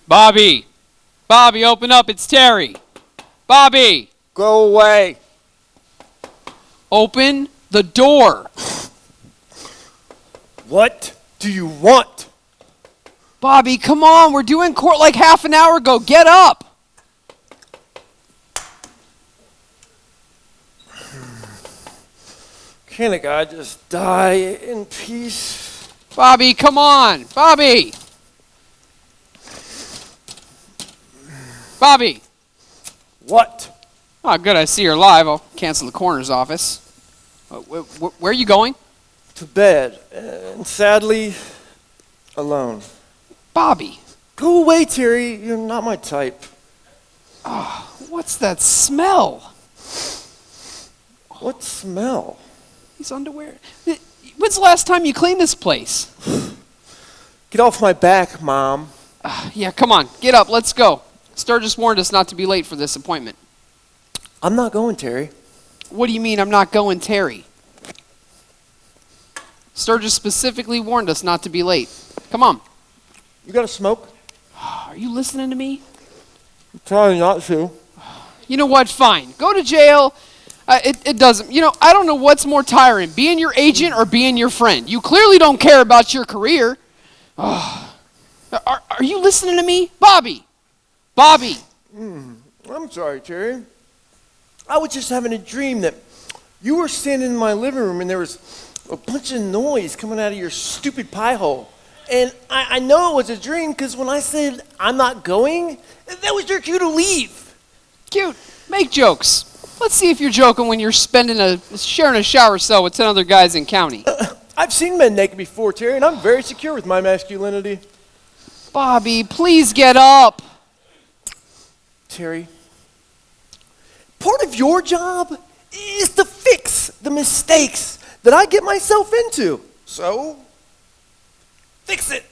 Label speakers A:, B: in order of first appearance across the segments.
A: Bobby! Bobby, open up, it's Terry! Bobby!
B: Go away.
A: Open the door!
B: What do you want?
A: Bobby, come on, we're doing court like half an hour ago, get up!
B: Can't a guy just die in peace?
A: Bobby, come on! Bobby! Bobby!
B: What?
A: Oh, good, I see you're live. I'll cancel the coroner's office. Where are you going?
B: To bed. And sadly, alone.
A: Bobby!
B: Go away, Terry. You're not my type.
A: Oh, what's that smell?
B: What smell?
A: These underwear. When's the last time you cleaned this place?
B: Get off my back, Mom.
A: Yeah, come on, get up, let's go. Sturgis warned us not to be late for this appointment.
B: I'm not going, Terry.
A: What do you mean I'm not going, Terry? Sturgis specifically warned us not to be late. Come on.
B: You got a smoke?
A: Are you listening to me?
B: I'm trying not to.
A: You know what, fine. Go to jail. It doesn't. You know, I don't know what's more tiring, being your agent or being your friend. You clearly don't care about your career. Are you listening to me? Bobby! Bobby!
B: I'm sorry, Terry. I was just having a dream that you were standing in my living room and there was a bunch of noise coming out of your stupid pie hole. And I know it was a dream because when I said I'm not going, that was your cue to leave.
A: Cute. Make jokes. Let's see if you're joking when you're sharing a shower cell with 10 other guys in county.
B: I've seen men naked before, Terry, and I'm very secure with my masculinity.
A: Bobby, please get up.
B: Terry, part of your job is to fix the mistakes that I get myself into. So, fix it.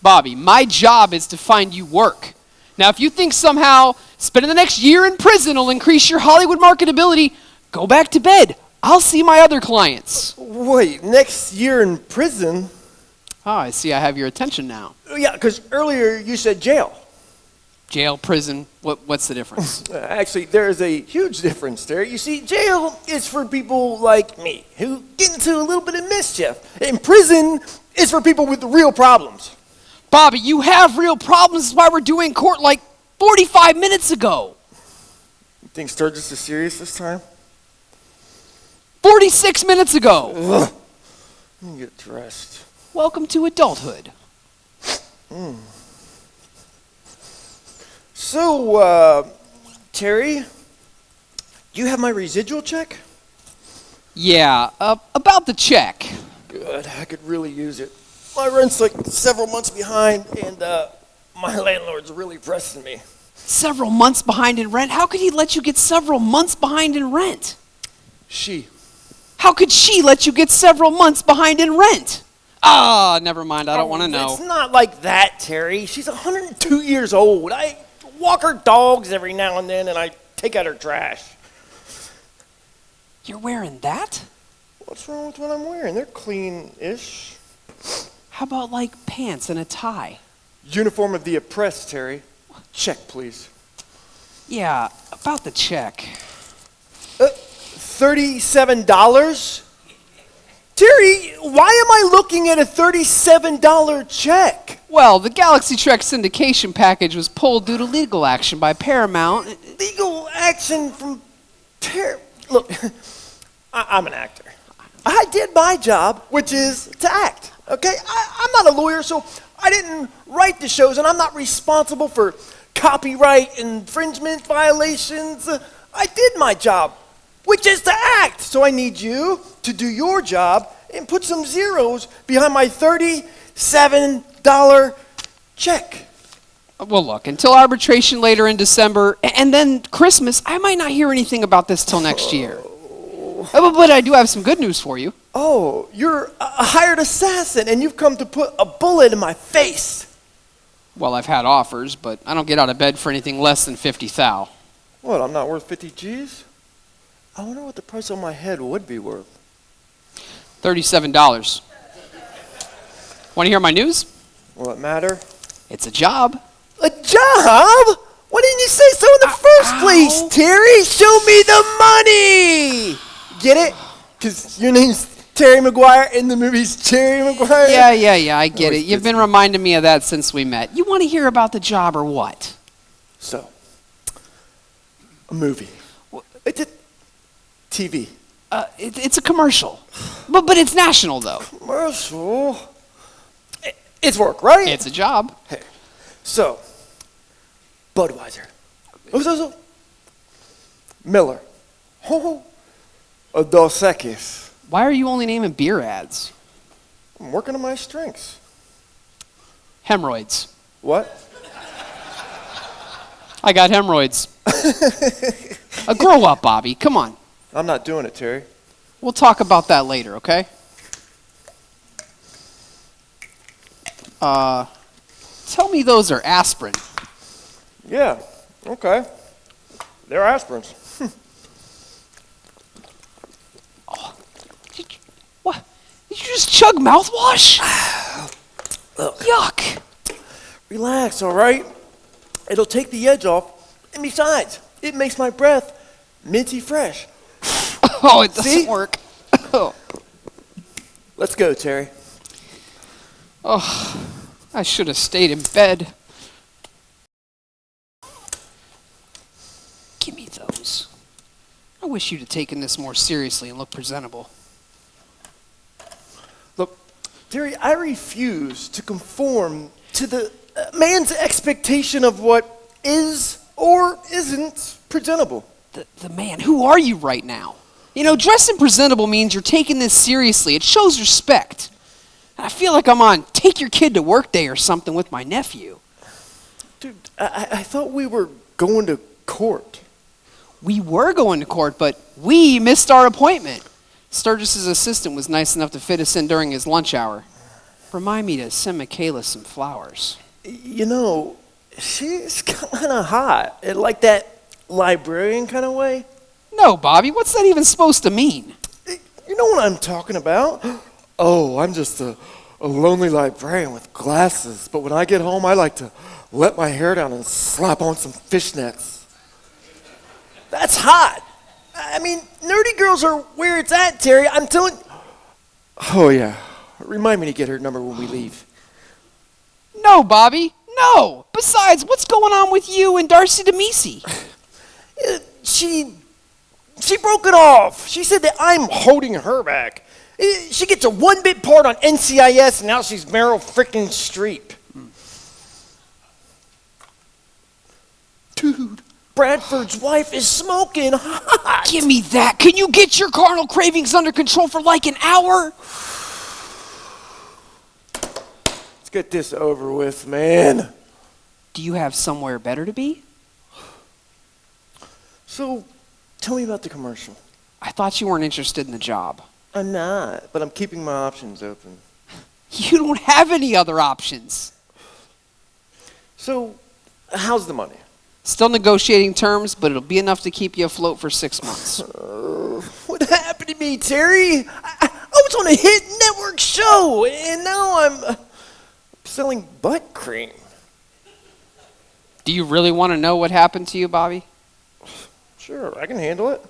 A: Bobby, my job is to find you work. Now, if you think somehow spending the next year in prison will increase your Hollywood marketability, go back to bed. I'll see my other clients.
B: Wait, next year in prison?
A: Oh, I see I have your attention now.
B: Yeah, because earlier you said jail.
A: Jail, prison, what's the difference?
B: Actually, there is a huge difference there. You see, jail is for people like me who get into a little bit of mischief. And prison is for people with real problems.
A: Bobby, you have real problems. That's why we're doing court like 45 minutes ago.
B: You think Sturgis is serious this time?
A: 46 minutes ago.
B: Ugh. Let me get dressed.
A: Welcome to adulthood.
B: So, Terry, do you have my residual check?
A: Yeah, about the check.
B: Good, I could really use it. My rent's like several months behind, and my landlord's really pressing me.
A: Several months behind in rent? How could he let you get several months behind in rent?
B: She.
A: How could she let you get several months behind in rent? Ah, never mind, I don't want to know.
B: It's not like that, Terry. She's 102 years old. I walk her dogs every now and then, and I take out her trash.
A: You're wearing that?
B: What's wrong with what I'm wearing? They're clean-ish.
A: How about like pants and a tie?
B: Uniform of the oppressed, Terry. Check, please.
A: Yeah, about the check.
B: $37? Terry, why am I looking at a $37 check?
A: Well, the Galaxy Trek syndication package was pulled due to legal action by Paramount.
B: Legal action from Look, I'm an actor. I did my job, which is to act, okay? I'm not a lawyer, so I didn't write the shows, and I'm not responsible for copyright infringement violations. I did my job, which is to act. So I need you to do your job and put some zeros behind my $37 check.
A: Well, look, until arbitration later in December, and then Christmas, I might not hear anything about this till next year. But I do have some good news for you.
B: Oh, you're a hired assassin, and you've come to put a bullet in my face.
A: Well, I've had offers, but I don't get out of bed for anything less than 50 thou.
B: What, I'm not worth 50 G's? I wonder what the price on my head would be worth.
A: $37. Want to hear my news?
B: Will it matter?
A: It's a job.
B: A job? Why didn't you say so in the first place, Terry? Show me the money! Get it? Because your name's Terry Maguire in the movie's Terry Maguire?
A: Yeah, I get it. You've been reminding me of that since we met. You want to hear about the job or what?
B: So, a movie. It's a TV.
A: It's a commercial. But it's national, though.
B: Commercial? It's work, right?
A: It's a job.
B: Hey, so, Budweiser. So, Miller. A Dos Equis.
A: Why are you only naming beer ads?
B: I'm working on my strengths.
A: Hemorrhoids.
B: What?
A: I got hemorrhoids. Grow up, Bobby. Come on.
B: I'm not doing it, Terry.
A: We'll talk about that later, okay? Tell me those are aspirin.
B: Yeah, okay. They're aspirins.
A: What? Did you just chug mouthwash?
B: Look.
A: Yuck.
B: Relax, all right? It'll take the edge off, and besides, it makes my breath minty fresh.
A: Oh, it doesn't work.
B: Let's go, Terry.
A: Oh, I should have stayed in bed. Give me those. I wish you'd have taken this more seriously and looked presentable.
B: Look, Terry, I refuse to conform to the man's expectation of what is or isn't presentable.
A: The man, who are you right now? You know, dressing presentable means you're taking this seriously. It shows respect. I feel like I'm on Take Your Kid to Work Day or something with my nephew.
B: Dude, I thought we were going to court.
A: We were going to court, but we missed our appointment. Sturgis's assistant was nice enough to fit us in during his lunch hour. Remind me to send Michaela some flowers.
B: You know, she's kind of hot. Like that librarian kind of way.
A: No, Bobby, what's that even supposed to mean?
B: You know what I'm talking about? Oh, I'm just a lonely librarian with glasses, but when I get home, I like to let my hair down and slap on some fishnets. That's hot. I mean, nerdy girls are where it's at, Terry. I'm telling... Oh, yeah. Remind me to get her number when we leave.
A: No, Bobby, no. Besides, what's going on with you and Darcy DeMisi?
B: She broke it off. She said that I'm holding her back. She gets a one-bit part on NCIS, and now she's Meryl frickin' Streep. Dude, Bradford's wife is smoking hot.
A: Give me that. Can you get your carnal cravings under control for like an hour?
B: Let's get this over with, man.
A: Do you have somewhere better to be?
B: So, tell me about the commercial.
A: I thought you weren't interested in the job.
B: I'm not, but I'm keeping my options open.
A: You don't have any other options.
B: So, how's the money?
A: Still negotiating terms, but it'll be enough to keep you afloat for 6 months.
B: What happened to me, Terry? I was on a hit network show, and now I'm selling butt cream.
A: Do you really want to know what happened to you, Bobby?
B: Sure, I can handle it.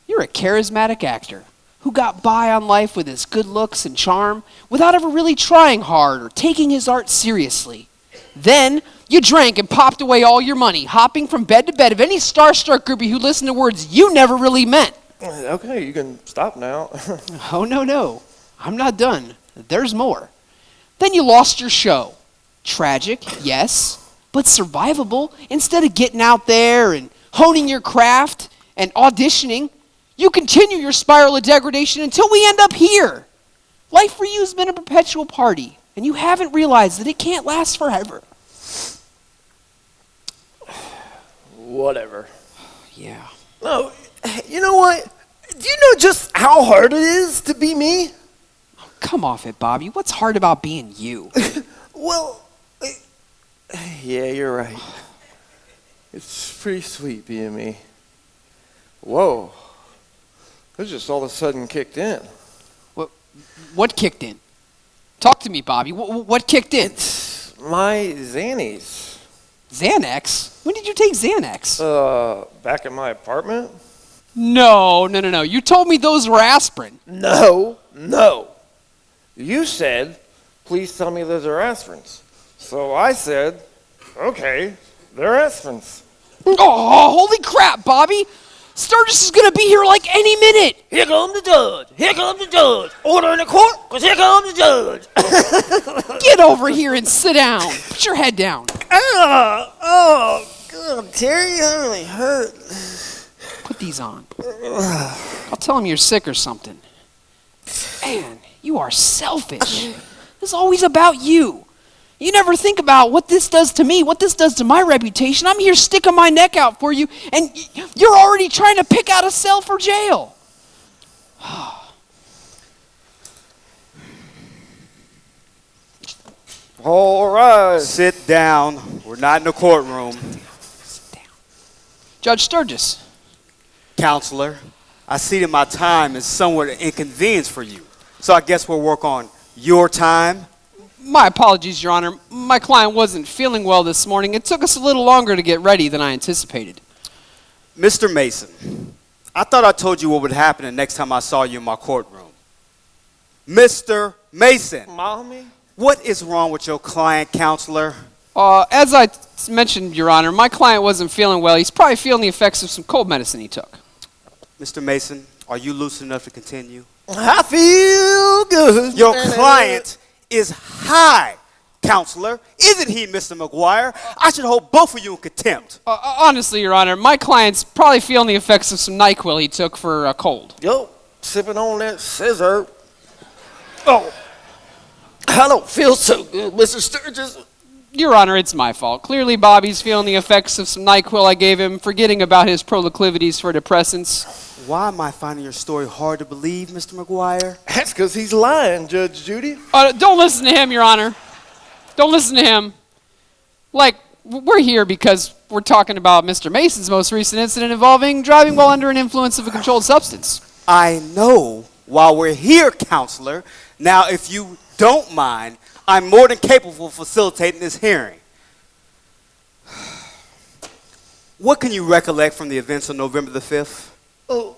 A: You're a charismatic actor who got by on life with his good looks and charm without ever really trying hard or taking his art seriously. Then you drank and popped away all your money, hopping from bed to bed of any starstruck groupie who listened to words you never really meant.
B: Okay, you can stop now.
A: Oh, no. I'm not done. There's more. Then you lost your show. Tragic, yes, but survivable. Instead of getting out there and honing your craft and auditioning, you continue your spiral of degradation until we end up here. Life for you has been a perpetual party, and you haven't realized that it can't last forever.
B: Whatever.
A: Yeah.
B: No, you know what? Do you know just how hard it is to be me?
A: Come off it, Bobby. What's hard about being you?
B: Well, yeah, you're right. It's pretty sweet being me. Whoa. This just all of a sudden kicked in.
A: What kicked in? Talk to me, Bobby. What kicked in?
B: My Xannies.
A: Xanax? When did you take Xanax?
B: Back at my apartment?
A: No. You told me those were aspirin.
B: No. You said, please tell me those are aspirins. So I said, okay, they're aspirins.
A: Oh, holy crap, Bobby! Sturgis is gonna be here like any minute!
B: Here comes the judge. Order in the court, because here comes the judge.
A: Get over here and sit down. Put your head down.
B: Oh, God, Terry, that really hurt.
A: Put these on. I'll tell him you're sick or something. Man, you are selfish. This is always about you. You never think about what this does to me, what this does to my reputation. I'm here sticking my neck out for you, and you're already trying to pick out a cell for jail.
B: All right.
C: Sit down. We're not in the courtroom.
A: Sit down. Judge Sturgis.
C: Counselor, I see that my time is somewhat an inconvenience for you. So I guess we'll work on your time.
A: My apologies, Your Honor. My client wasn't feeling well this morning. It took us a little longer to get ready than I anticipated.
C: Mr. Mason, I thought I told you what would happen the next time I saw you in my courtroom. Mr. Mason.
B: Mommy?
C: What is wrong with your client, counselor?
A: As I mentioned, Your Honor, my client wasn't feeling well. He's probably feeling the effects of some cold medicine he took.
C: Mr. Mason, are you lucid enough to continue?
B: I feel good.
C: Your client is high, counselor. Isn't he, Mr. McGuire? I should hold both of you in contempt.
A: Honestly, Your Honor, my client's probably feeling the effects of some NyQuil he took for a cold.
B: Yo, sipping on that scissor. Oh, I don't feel so good, Mr. Sturgis.
A: Your Honor, it's my fault. Clearly, Bobby's feeling the effects of some NyQuil I gave him, forgetting about his proclivities for depressants.
C: Why am I finding your story hard to believe, Mr. McGuire?
B: That's because he's lying, Judge Judy.
A: Don't listen to him, Your Honor. Don't listen to him. Like, we're here because we're talking about Mr. Mason's most recent incident involving driving while under an influence of a controlled substance.
C: I know why we're here, counselor. Now, if you don't mind, I'm more than capable of facilitating this hearing. What can you recollect from the events of November the 5th?
B: Oh,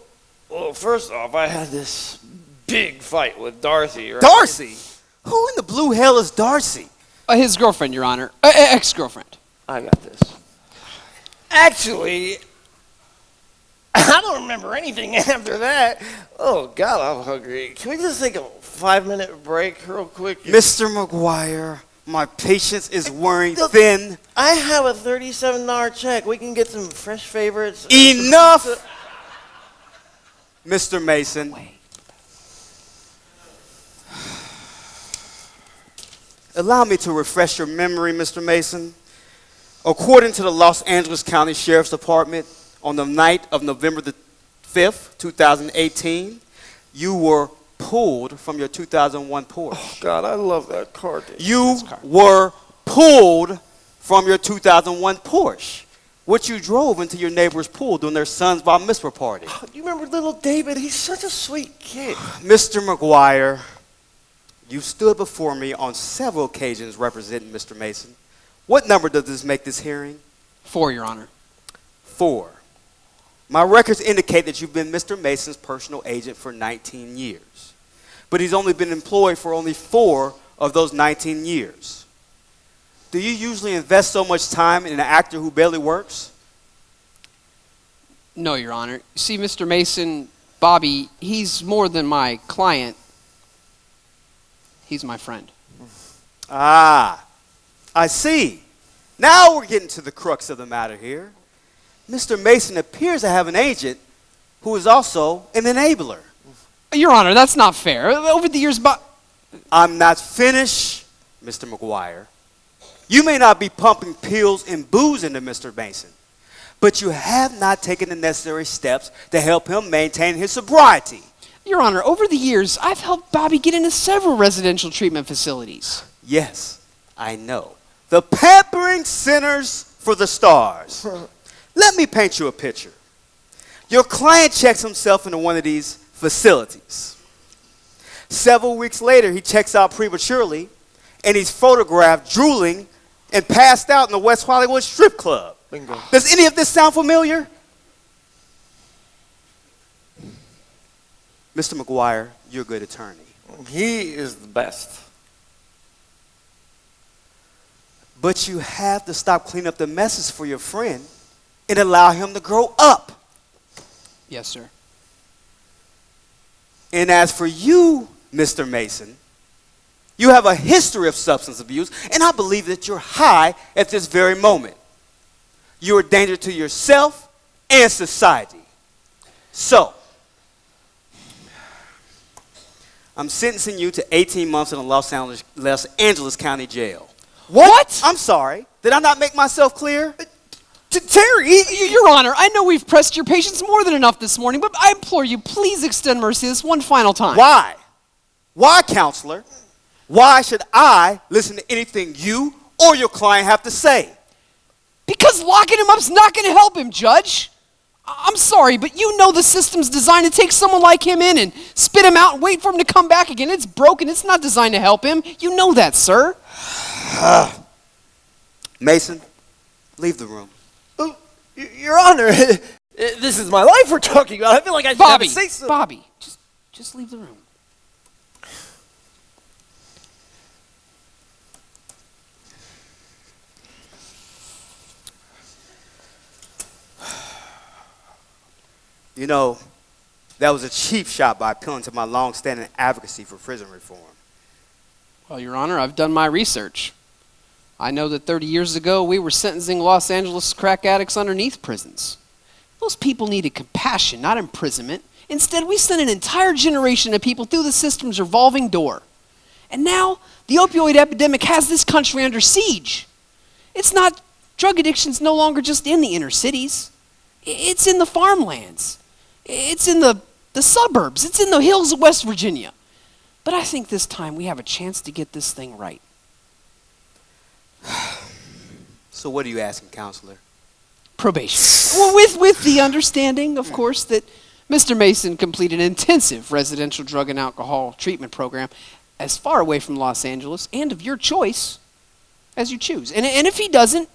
B: well, first off, I had this big fight with Darcy. Right?
C: Darcy? Who in the blue hell is Darcy?
A: His girlfriend, Your Honor. Ex-girlfriend.
B: I got this. Actually, I don't remember anything after that. Oh, God, I'm hungry. Can we just take a 5-minute break real quick?
C: Mr. McGuire, my patience is wearing thin.
B: I have a $37 check. We can get some fresh favorites.
C: Enough! Mr. Mason.
A: Wait.
C: Allow me to refresh your memory, Mr. Mason. According to the Los Angeles County Sheriff's Department, on the night of November the 5th, 2018, you were pulled from your 2001 Porsche.
B: Oh, God, I love that car. Dude.
C: You were pulled from your 2001 Porsche, which you drove into your neighbor's pool during their son's bar mitzvah party.
B: Oh, you remember little David? He's such a sweet kid.
C: Mr. McGuire, you stood before me on several occasions representing Mr. Mason. What number does this make this hearing?
A: 4, Your Honor.
C: 4. My records indicate that you've been Mr. Mason's personal agent for 19 years. But he's only been employed for only 4 of those 19 years. Do you usually invest so much time in an actor who barely works?
A: No, Your Honor. See, Mr. Mason, Bobby, he's more than my client. He's my friend.
C: Ah, I see. Now we're getting to the crux of the matter here. Mr. Mason appears to have an agent who is also an enabler.
A: Your Honor, that's not fair. Over the years,
C: I'm not finished, Mr. McGuire. You may not be pumping pills and booze into Mr. Mason, but you have not taken the necessary steps to help him maintain his sobriety.
A: Your Honor, over the years, I've helped Bobby get into several residential treatment facilities.
C: Yes, I know. The pampering sinners for the stars. Let me paint you a picture. Your client checks himself into one of these facilities. Several weeks later, he checks out prematurely, and he's photographed drooling and passed out in the West Hollywood strip club.
B: Bingo.
C: Does any of this sound familiar? Mr. McGuire, you're a good attorney.
B: He is the best.
C: But you have to stop cleaning up the messes for your friend and allow him to grow up.
A: Yes, sir.
C: And as for you, Mr. Mason, you have a history of substance abuse, and I believe that you're high at this very moment. You're a danger to yourself and society. So, I'm sentencing you to 18 months in a Los Angeles County jail.
A: What?
C: I'm sorry. Did I not make myself clear?
B: Terry!
A: Your Honor, I know we've pressed your patience more than enough this morning, but I implore you, please extend mercy this one final time.
C: Why? Why, counselor? Why should I listen to anything you or your client have to say?
A: Because locking him up's not going to help him, Judge. I'm sorry, but you know the system's designed to take someone like him in and spit him out and wait for him to come back again. It's broken. It's not designed to help him. You know that, sir.
C: Mason, leave the room.
B: Oh, Your Honor, this is my life we're talking about. I feel like I should have a say so.
A: Bobby, just leave the room.
C: You know, that was a cheap shot by appealing to my long-standing advocacy for prison reform.
A: Well, Your Honor, I've done my research. I know that 30 years ago we were sentencing Los Angeles crack addicts underneath prisons. Those people needed compassion, not imprisonment. Instead, we sent an entire generation of people through the system's revolving door. And now, the opioid epidemic has this country under siege. Drug addiction's no longer just in the inner cities. It's in the farmlands. It's in the suburbs. It's in the hills of West Virginia. But I think this time we have a chance to get this thing right.
C: So what are you asking, counselor?
A: Probation. Well, with the understanding, of course, that Mr. Mason completed an intensive residential drug and alcohol treatment program as far away from Los Angeles and of your choice as you choose. And if he doesn't,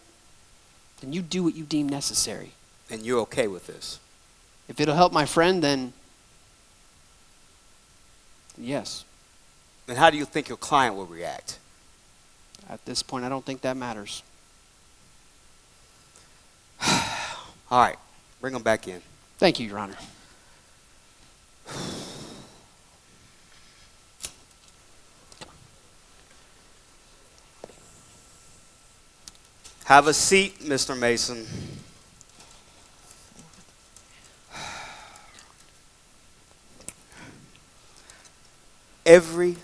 A: then you do what you deem necessary.
C: And you're okay with this?
A: If it'll help my friend, then yes.
C: Then how do you think your client will react?
A: At this point, I don't think that matters.
C: All right, bring him back in.
A: Thank you, Your Honor.
C: Have a seat, Mr. Mason. Every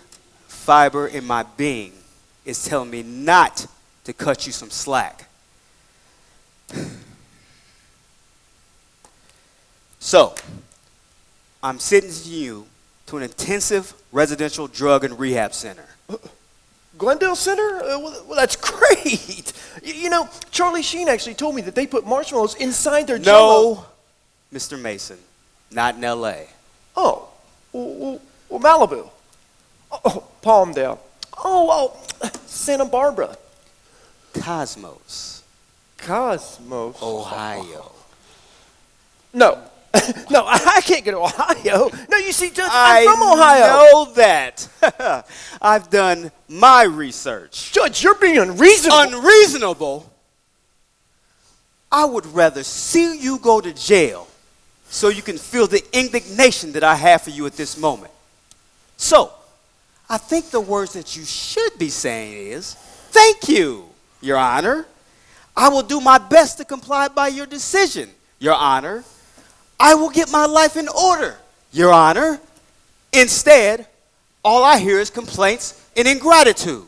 C: fiber in my being is telling me not to cut you some slack. So, I'm sentencing you to an intensive residential drug and rehab center.
B: Glendale Center? Well, that's great. You know, Charlie Sheen actually told me that they put marshmallows inside their Jell-O.
C: No, Mr. Mason, not in L.A.
B: Oh, well, Malibu. Oh, Palmdale. Oh, Santa Barbara.
C: Cosmos,
B: Cosmos.
C: Ohio.
B: No. No, I can't go to Ohio. No, you see, Judge, I'm from Ohio.
C: I know that. I've done my research.
B: Judge, you're being unreasonable.
C: Unreasonable? I would rather see you go to jail so you can feel the indignation that I have for you at this moment. So, I think the words that you should be saying is, thank you, Your Honor. I will do my best to comply by your decision, Your Honor. I will get my life in order, Your Honor. Instead, all I hear is complaints and ingratitude.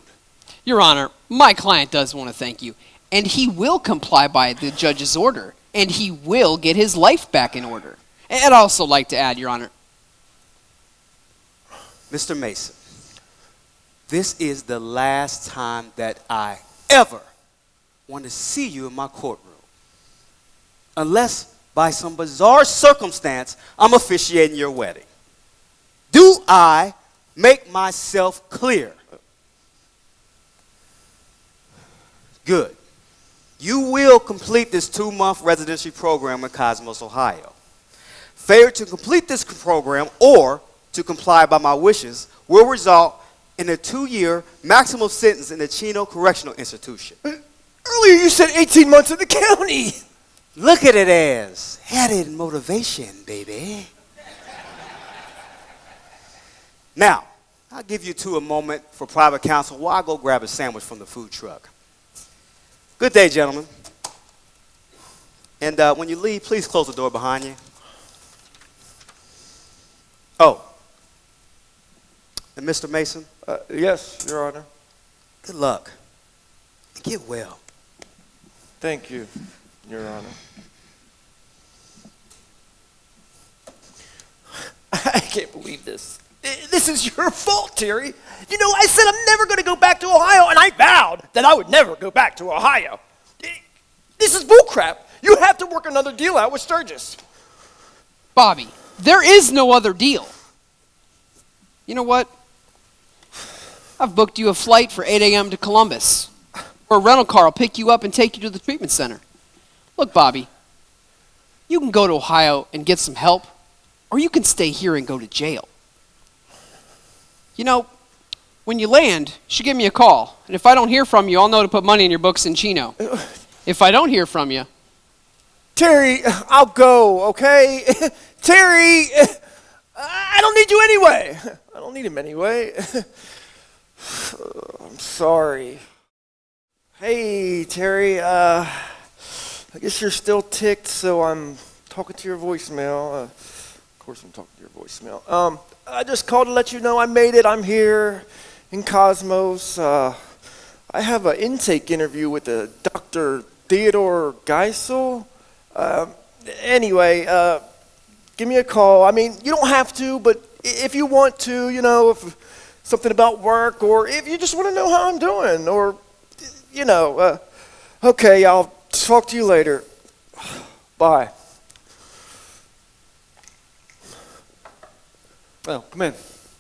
A: Your Honor, my client does want to thank you, and he will comply by the judge's order, and he will get his life back in order. And I'd also like to add, Your Honor.
C: Mr. Mason, this is the last time that I ever want to see you in my courtroom. Unless, by some bizarre circumstance, I'm officiating your wedding. Do I make myself clear? Good. You will complete this 2-month residency program in Cosmos, Ohio. Failure to complete this program or to comply by my wishes will result in a 2-year maximum sentence in the Chino Correctional Institution.
B: Earlier you said 18 months in the county.
C: Look at it as added motivation, baby. Now, I'll give you two a moment for private counsel while I go grab a sandwich from the food truck. Good day, gentlemen. And when you leave, please close the door behind you. Oh, and Mr. Mason?
B: Yes, Your Honor.
C: Good luck. And get well.
B: Thank you, Your Honor. I can't believe this. This is your fault, Terry. You know, I said I'm never going to go back to Ohio, and I vowed that I would never go back to Ohio. This is bullcrap. You have to work another deal out with Sturgis.
A: Bobby, there is no other deal. You know what? I've booked you a flight for 8 a.m. to Columbus, where a rental car will pick you up and take you to the treatment center. Look, Bobby, you can go to Ohio and get some help, or you can stay here and go to jail. You know, when you land, you should give me a call. And if I don't hear from you, I'll know to put money in your books in Chino. If I don't hear from you...
B: Terry, I'll go, okay? Terry, I don't need you anyway. I don't need him anyway. I'm sorry. Hey, Terry, I guess you're still ticked, so I'm talking to your voicemail. Of course I'm talking to your voicemail. I just called to let you know I made it. I'm here in Cosmos. I have an intake interview with Dr. Theodore Geisel. Anyway, give me a call. I mean, you don't have to, but if you want to, you know, if something about work, or if you just want to know how I'm doing, or, you know, okay, I'll talk to you later. Bye.
D: Well, come in.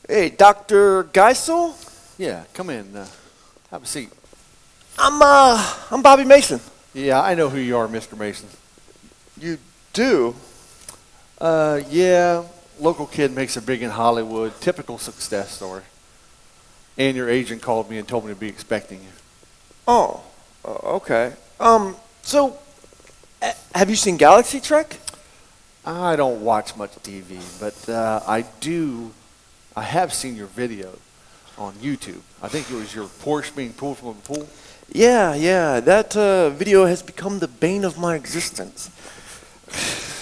B: Hey, Dr. Geisel?
D: Yeah, come in. Have a seat.
B: I'm Bobby Mason.
D: Yeah, I know who you are, Mr. Mason.
B: You do?
D: Yeah, local kid makes it big in Hollywood. Typical success story. And your agent called me and told me to be expecting you.
B: Oh, okay. So, have you seen Galaxy Trek?
D: I don't watch much TV, but I have seen your video on YouTube. I think it was your Porsche being pulled from a pool.
B: Yeah, that video has become the bane of my existence.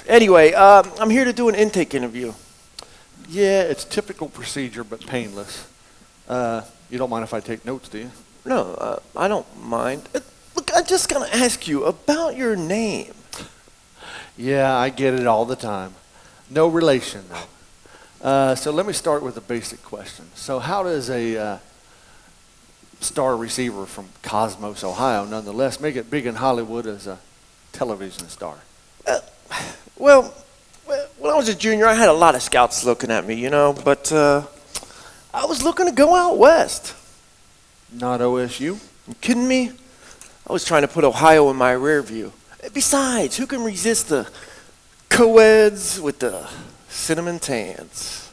B: Anyway, I'm here to do an intake interview.
D: Yeah, it's typical procedure, but painless. You don't mind if I take notes, do you?
B: No, I don't mind. Look, I'm just going to ask you about your name.
D: Yeah, I get it all the time. No relation, though. So let me start with a basic question. So how does a star receiver from Cosmos, Ohio, nonetheless, make it big in Hollywood as a television star?
B: Well, when I was a junior, I had a lot of scouts looking at me, you know, but I was looking to go out west.
D: Not OSU?
B: You kidding me? I was trying to put Ohio in my rear view. Besides, who can resist the co-eds with the cinnamon tans?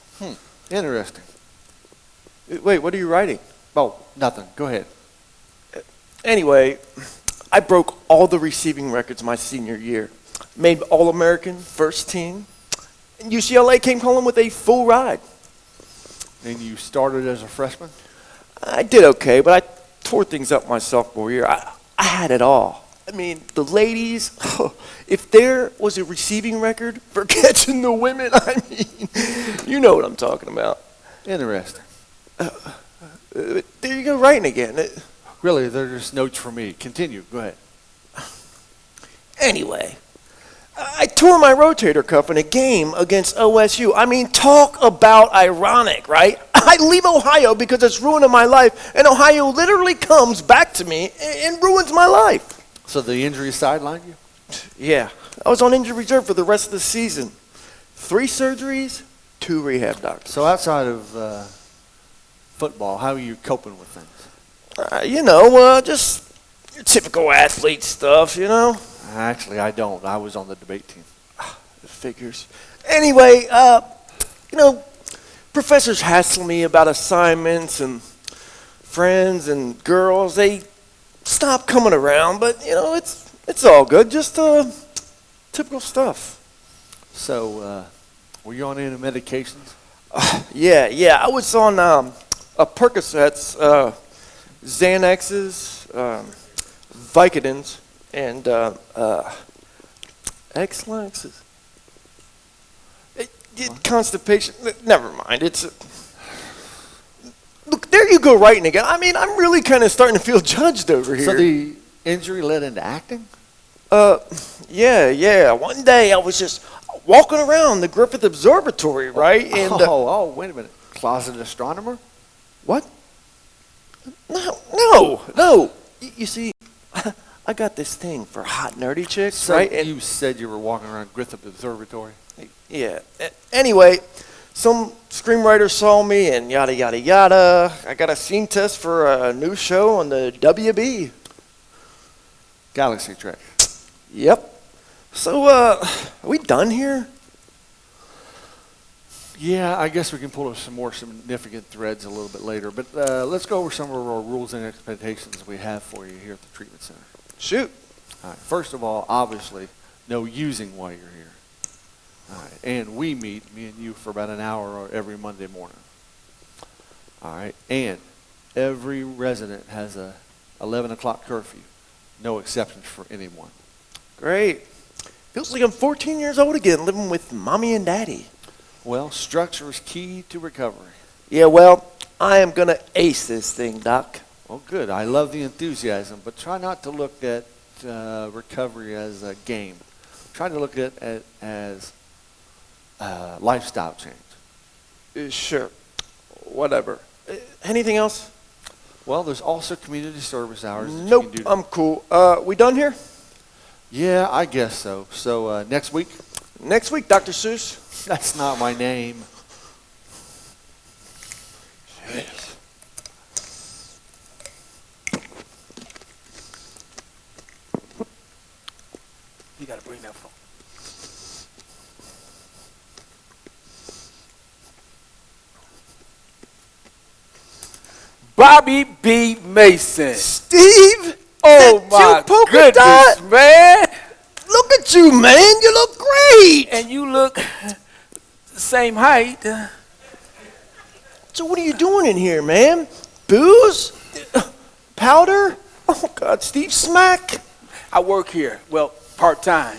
D: Interesting.
B: Wait, what are you writing?
D: Oh, nothing. Go ahead.
B: Anyway, I broke all the receiving records my senior year. Made All-American, first team. And UCLA came home with a full ride.
D: And you started as a freshman?
B: I did okay, but I tore things up my sophomore year. I had it all. I mean, the ladies, if there was a receiving record for catching the women, I mean, you know what I'm talking about.
D: Interesting.
B: There you go, writing again.
D: Really, they're just notes for me. Continue. Go ahead.
B: Anyway, I tore my rotator cuff in a game against OSU. I mean, talk about ironic, right? I leave Ohio because it's ruining my life, and Ohio literally comes back to me and ruins my life.
D: So the injury sidelined you?
B: Yeah, I was on injury reserve for the rest of the season. 3 surgeries, 2 rehab doctors.
D: So outside of football, how are you coping with things?
B: You know, just your typical athlete stuff, you know?
D: Actually, I don't. I was on the debate team.
B: It figures. Anyway, you know, professors hassle me about assignments and friends and girls. They stop coming around, but, you know, it's all good. Just typical stuff.
D: So, were you on any medications?
B: Yeah. I was on Percocets, Xanaxes, Vicodins, and X-Laxes. Constipation. Never mind. Look, there you go writing again. I mean, I'm really kind of starting to feel judged over here.
D: So the injury led into acting?
B: Yeah. One day I was just walking around the Griffith Observatory, right? And
D: Wait a minute. Closet astronomer?
B: what? No. You see, I got this thing for hot nerdy chicks,
D: So
B: right? And
D: you said you were walking around Griffith Observatory?
B: yeah. Anyway, some screenwriter saw me and yada yada yada. I got a scene test for a new show on the WB.
D: Galaxy Trek.
B: Yep. So, are we done here?
D: Yeah, I guess we can pull up some more significant threads a little bit later. But let's go over some of our rules and expectations we have for you here at the treatment center.
B: Shoot.
D: All right. First of all, obviously, no using while you're here. All right. And we meet, me and you, for about an hour every Monday morning. All right. And every resident has a 11 o'clock curfew. No exceptions for anyone.
B: Great. Feels like I'm 14 years old again, living with mommy and daddy.
D: Well, structure is key to recovery.
B: Yeah, well, I am going to ace this thing, Doc.
D: Well, good. I love the enthusiasm, but try not to look at recovery as a game. Try to look at it as lifestyle change.
B: Sure. Whatever. Anything else?
D: Well, there's also community service hours that
B: Nope,
D: you can do.
B: I'm cool. We done here?
D: Yeah, I guess so. So next week?
B: Next week, Dr. Seuss.
D: That's not my name.
E: You got to bring that phone. Bobby B. Mason.
B: Steve!
E: Oh
B: That
E: my
B: you polka
E: goodness,
B: dot?
E: man!
B: Look at you, man. You look great.
E: And you look the same height.
B: So what are you doing in here, man? Booze? Powder? Oh, God, Steve Smack.
E: I work here. Well, part time.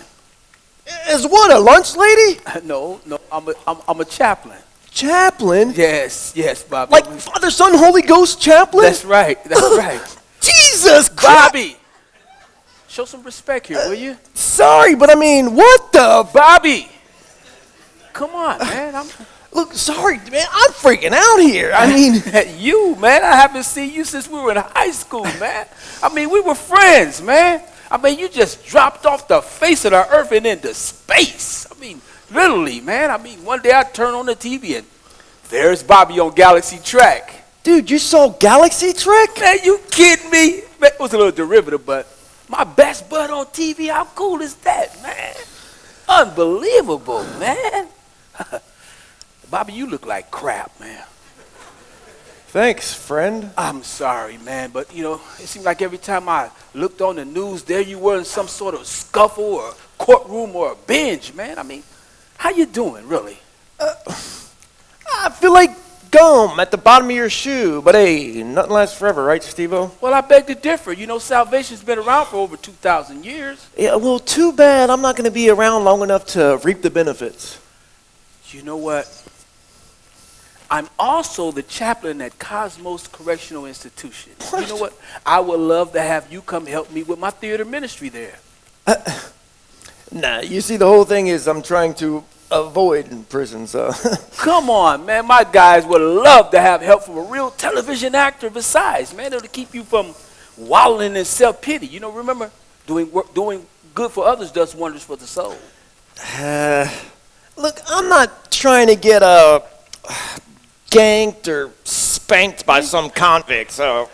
B: As what, a lunch lady?
E: No, I'm a chaplain.
B: Chaplain?
E: Yes, Bobby.
B: Like Father, Son, Holy Ghost chaplain?
E: That's right.
B: Jesus Christ!
E: Bobby, show some respect here, will you?
B: Sorry, but I mean, what the?
E: Bobby, come on, man.
B: Look, sorry, man. I'm freaking out here. I mean,
E: You, man, I haven't seen you since we were in high school, man. I mean, we were friends, man. I mean, you just dropped off the face of the earth and into space. I mean, literally, man. I mean, one day I turn on the TV and there's Bobby on Galaxy Track.
B: dude, you saw Galaxy Trek?
E: Man, you kidding me? Man, it was a little derivative, but my best bud on TV, how cool is that, man? Unbelievable, man. Bobby, you look like crap, man.
B: Thanks, friend.
E: I'm sorry, man, but, you know, it seemed like every time I looked on the news, there you were in some sort of scuffle or courtroom or a binge, man. I mean, how you doing, really?
B: I feel like gum at the bottom of your shoe, but hey, nothing lasts forever, right, Steve-O?
E: Well, I beg to differ. You know, salvation's been around for over 2,000 years.
B: Yeah, well, too bad I'm not going to be around long enough to reap the benefits.
E: You know what? I'm also the chaplain at Cosmos Correctional Institution. You know what? I would love to have you come help me with my theater ministry there.
B: Nah, you see, the whole thing is I'm trying to avoid in prison, so.
E: Come on, man. My guys would love to have help from a real television actor besides, man. It'll keep you from wallowing in self-pity. You know, remember, doing good for others does wonders for the soul.
B: Look, I'm not trying to get ganked or spanked by some convict, so.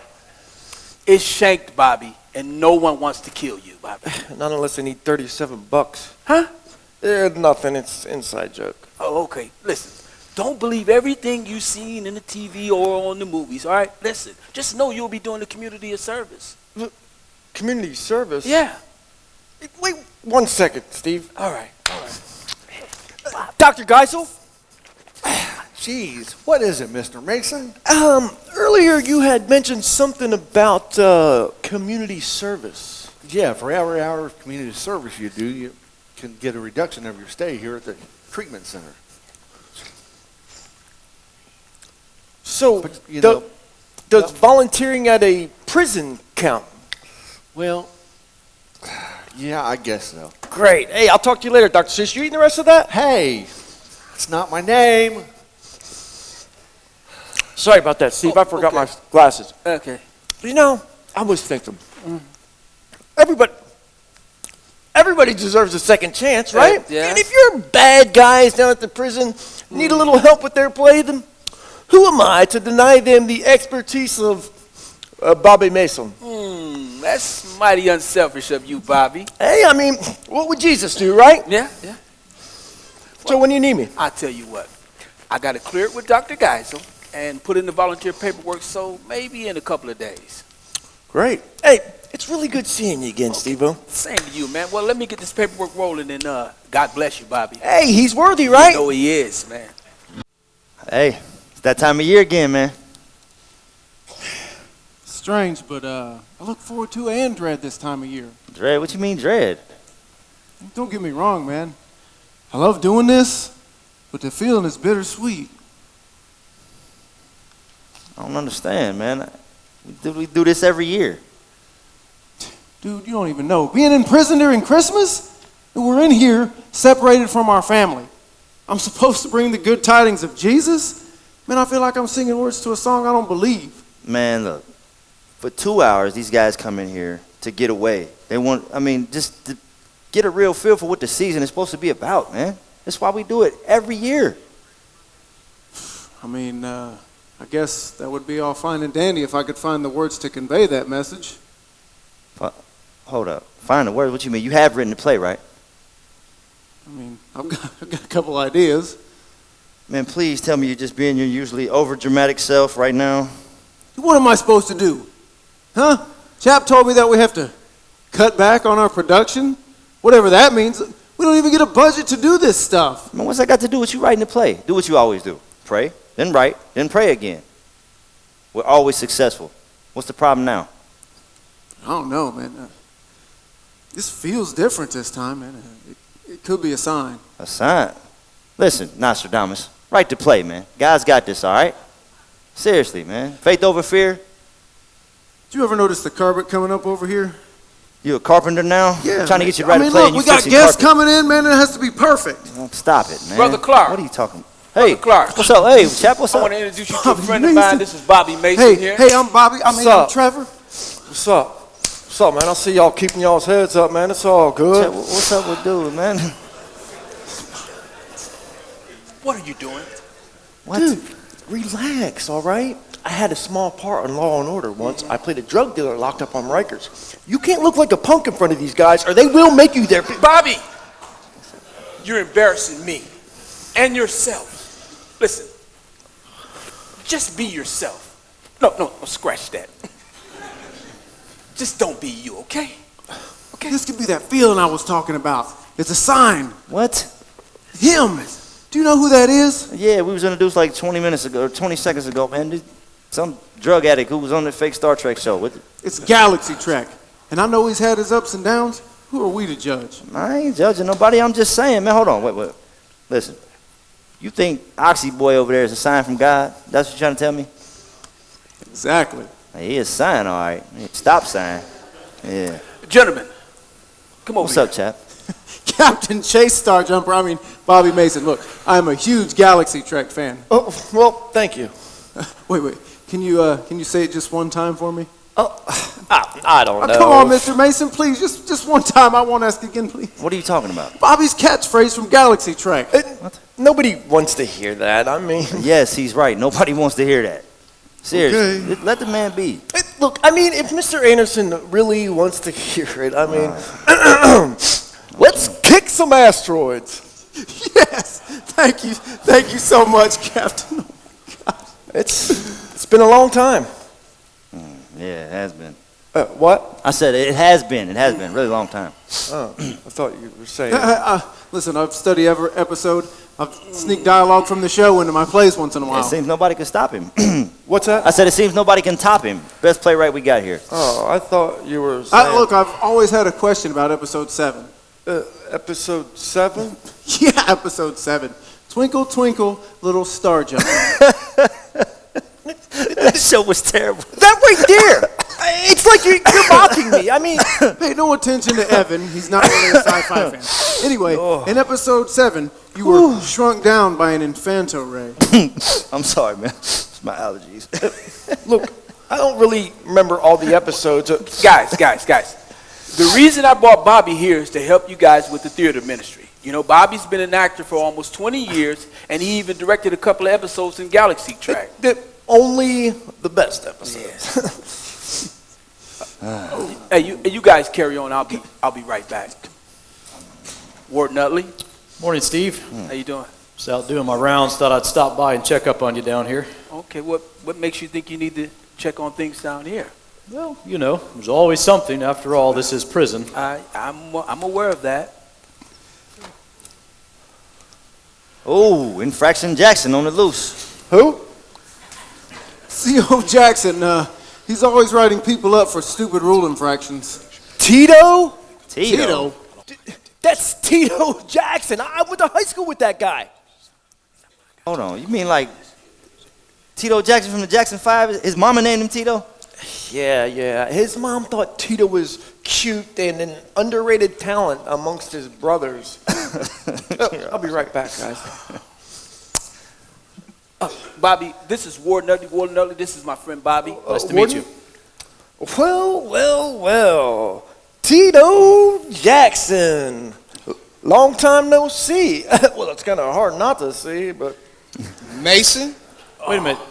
E: It's shanked, Bobby, and no one wants to kill you, Bobby.
B: Not unless they need $37.
E: Huh?
B: Nothing. It's inside joke.
E: Oh, okay. Listen, don't believe everything you've seen in the TV or on the movies, all right? Listen, just know you'll be doing the community a service.
B: Community service?
E: Yeah.
B: Wait 1 second, Steve.
E: All right.
B: Dr. Geisel?
D: Jeez, what is it, Mr. Mason?
B: Earlier you had mentioned something about community service.
D: Yeah, for every hour of community service you do, you can get a reduction of your stay here at the treatment center.
B: So,
D: But, you know,
B: does volunteering at a prison count?
D: well, yeah, I guess so.
B: Great. Hey, I'll talk to you later, Dr. Seuss. You eating the rest of that?
D: Hey, it's not my name.
B: Sorry about that, Steve. I forgot
E: okay.
B: my glasses.
E: Okay.
B: You know, I was thinking, everybody deserves a second chance, right?
E: Yeah.
B: And if you're bad guys down at the prison, need a little help with their play, then who am I to deny them the expertise of Bobby Mason?
E: That's mighty unselfish of you, Bobby.
B: Hey, I mean, what would Jesus do, right?
E: Yeah.
B: So when you need me?
E: I'll tell you what. I got to clear it with Dr. Geisel and put in the volunteer paperwork, so maybe in a couple of days.
B: Great. Hey, it's really good seeing you again, Steve-O.
E: Same to you, man. Well, let me get this paperwork rolling, and God bless you, Bobby.
B: Hey, he's worthy, right?
E: You know he is, man.
F: Hey, it's that time of year again, man.
G: Strange, but I look forward to and dread this time of year.
F: Dread? What you mean dread?
G: Don't get me wrong, man. I love doing this, but the feeling is bittersweet.
F: I don't understand, man. We do this every year.
G: Dude, you don't even know. Being in prison during Christmas, and we're in here separated from our family. I'm supposed to bring the good tidings of Jesus? Man, I feel like I'm singing words to a song I don't believe.
F: Man, look. For 2 hours, these guys come in here to get away. They want, just to get a real feel for what the season is supposed to be about, man. That's why we do it every year.
G: I guess that would be all fine and dandy if I could find the words to convey that message.
F: Hold up. Find the word. What you mean? You have written the play, right?
G: I've got a couple ideas.
F: Man, please tell me you're just being your usually over-dramatic self right now.
G: What am I supposed to do? Huh? Chap told me that we have to cut back on our production. Whatever that means. We don't even get a budget to do this stuff.
F: Man, what's that got to do with you writing the play? Do what you always do. Pray, then write, then pray again. We're always successful. What's the problem now?
G: I don't know, man. This feels different this time, man. It could be a sign.
F: A sign? Listen, Nostradamus, write the play, man. God's got this, all right? Seriously, man. Faith over fear.
G: Did you ever notice the carpet coming up over here?
F: You a carpenter now?
G: Yeah.
F: I'm trying to get you to write a play
G: look,
F: and you
G: we got
F: fixing
G: guests
F: carpet.
G: coming in, man. It has to be perfect.
F: Stop it, man.
E: Brother Clark.
F: What are you talking about? Hey,
E: Clark.
F: what's up? Hey, chap, what's
E: I
F: up?
E: want to introduce you to a
G: Bobby
E: friend of mine.
G: Mason.
E: This is Bobby Mason
G: Hey,
E: here.
G: hey, I'm Bobby. I'm
B: up?
G: Trevor.
B: What's up? What's up, man? I see y'all keeping y'all's heads up, man. It's all good.
F: Chap, what's up with dude, man?
E: What are you doing?
F: What?
B: Dude, relax, all right? I had a small part on Law & Order once. I played a drug dealer locked up on Rikers. You can't look like a punk in front of these guys, or they will make you their...
E: Bobby, you're embarrassing me and yourself. Listen, just be yourself. No, scratch that. Just don't be you, okay?
G: Okay. This could be that feeling I was talking about. It's a sign.
F: What?
G: Him. Do you know who that is?
F: Yeah, we was introduced like 20 minutes ago, or 20 seconds ago, man. Some drug addict who was on the fake Star Trek show.
G: It's Galaxy Trek. And I know he's had his ups and downs. Who are we to judge?
F: I ain't judging nobody. I'm just saying, man. Hold on. Wait. Listen. You think Oxy Boy over there is a sign from God? That's what you're trying to tell me?
G: Exactly.
F: He is a sign, all right. Stop sign. Yeah.
E: Gentlemen, come over
F: What's
E: here.
F: up, chap?
G: Captain Chase Star Jumper. Bobby Mason. Look, I'm a huge Galaxy Trek fan.
B: Oh, well, thank you.
G: Wait. Can you say it just one time for me?
B: I don't know.
G: Come on, Mr. Mason, please. Just one time. I won't ask again, please.
F: What are you talking about?
G: Bobby's catchphrase from Galaxy Trek.
B: Nobody wants to hear that. I mean...
F: Yes, he's right. Nobody wants to hear that. Seriously.
G: Okay.
F: Let the man be.
B: Look, I mean, if Mr. Anderson really wants to hear it, I mean, let's kick some asteroids.
G: Yes, thank you so much, Captain.
B: It's been a long time.
F: Yeah, it has been.
B: What?
F: I said it has been a really long time.
B: Oh, I thought you were saying.
G: Listen, I've studied every episode. I've sneaked dialogue from the show into my plays once in a while.
F: It seems nobody can stop him.
B: What's that?
F: I said it seems nobody can top him. Best playwright we got here.
B: Oh, I thought you were saying.
G: Look, I've always had a question about episode 7.
B: Episode 7?
G: Yeah, episode 7. Twinkle, twinkle, little star jumper.
F: That show was terrible.
B: That right there! It's like you're mocking me. I mean,
G: Pay no attention to Evan. He's not really a sci-fi fan. Anyway, in episode 7, you were shrunk down by an infanto ray.
F: I'm sorry, man. It's my allergies.
B: look, I don't really remember all the episodes.
E: Guys. The reason I brought Bobby here is to help you guys with the theater ministry. You know, Bobby's been an actor for almost 20 years, and he even directed a couple of episodes in Galaxy Track.
B: Only the best episodes.
E: Hey, you guys carry on. I'll be right back. Warden Utley,
H: Morning, Steve.
E: how you doing?
H: Just out doing my rounds. Thought I'd stop by and check up on you down here.
E: Okay, what makes you think you need to check on things down here?
H: Well, you know, there's always something. After all, this is prison.
E: I'm aware of that.
F: Oh, Infraction Jackson on the loose.
B: Who?
G: C.O. Jackson, he's always writing people up for stupid rule infractions.
B: Tito?
H: Tito.
B: That's Tito Jackson. I went to high school with that guy.
F: Hold on, you mean like Tito Jackson from the Jackson 5? His mama named him Tito?
B: Yeah. His mom thought Tito was cute and an underrated talent amongst his brothers. I'll be right back, guys.
E: Bobby, this is Warden Utley. Warden Utley, this is my friend Bobby.
H: Nice to meet you.
B: Well. Tito Jackson. Long time no see. Well, it's kind of hard not to see, but.
I: Mason?
H: Wait a minute.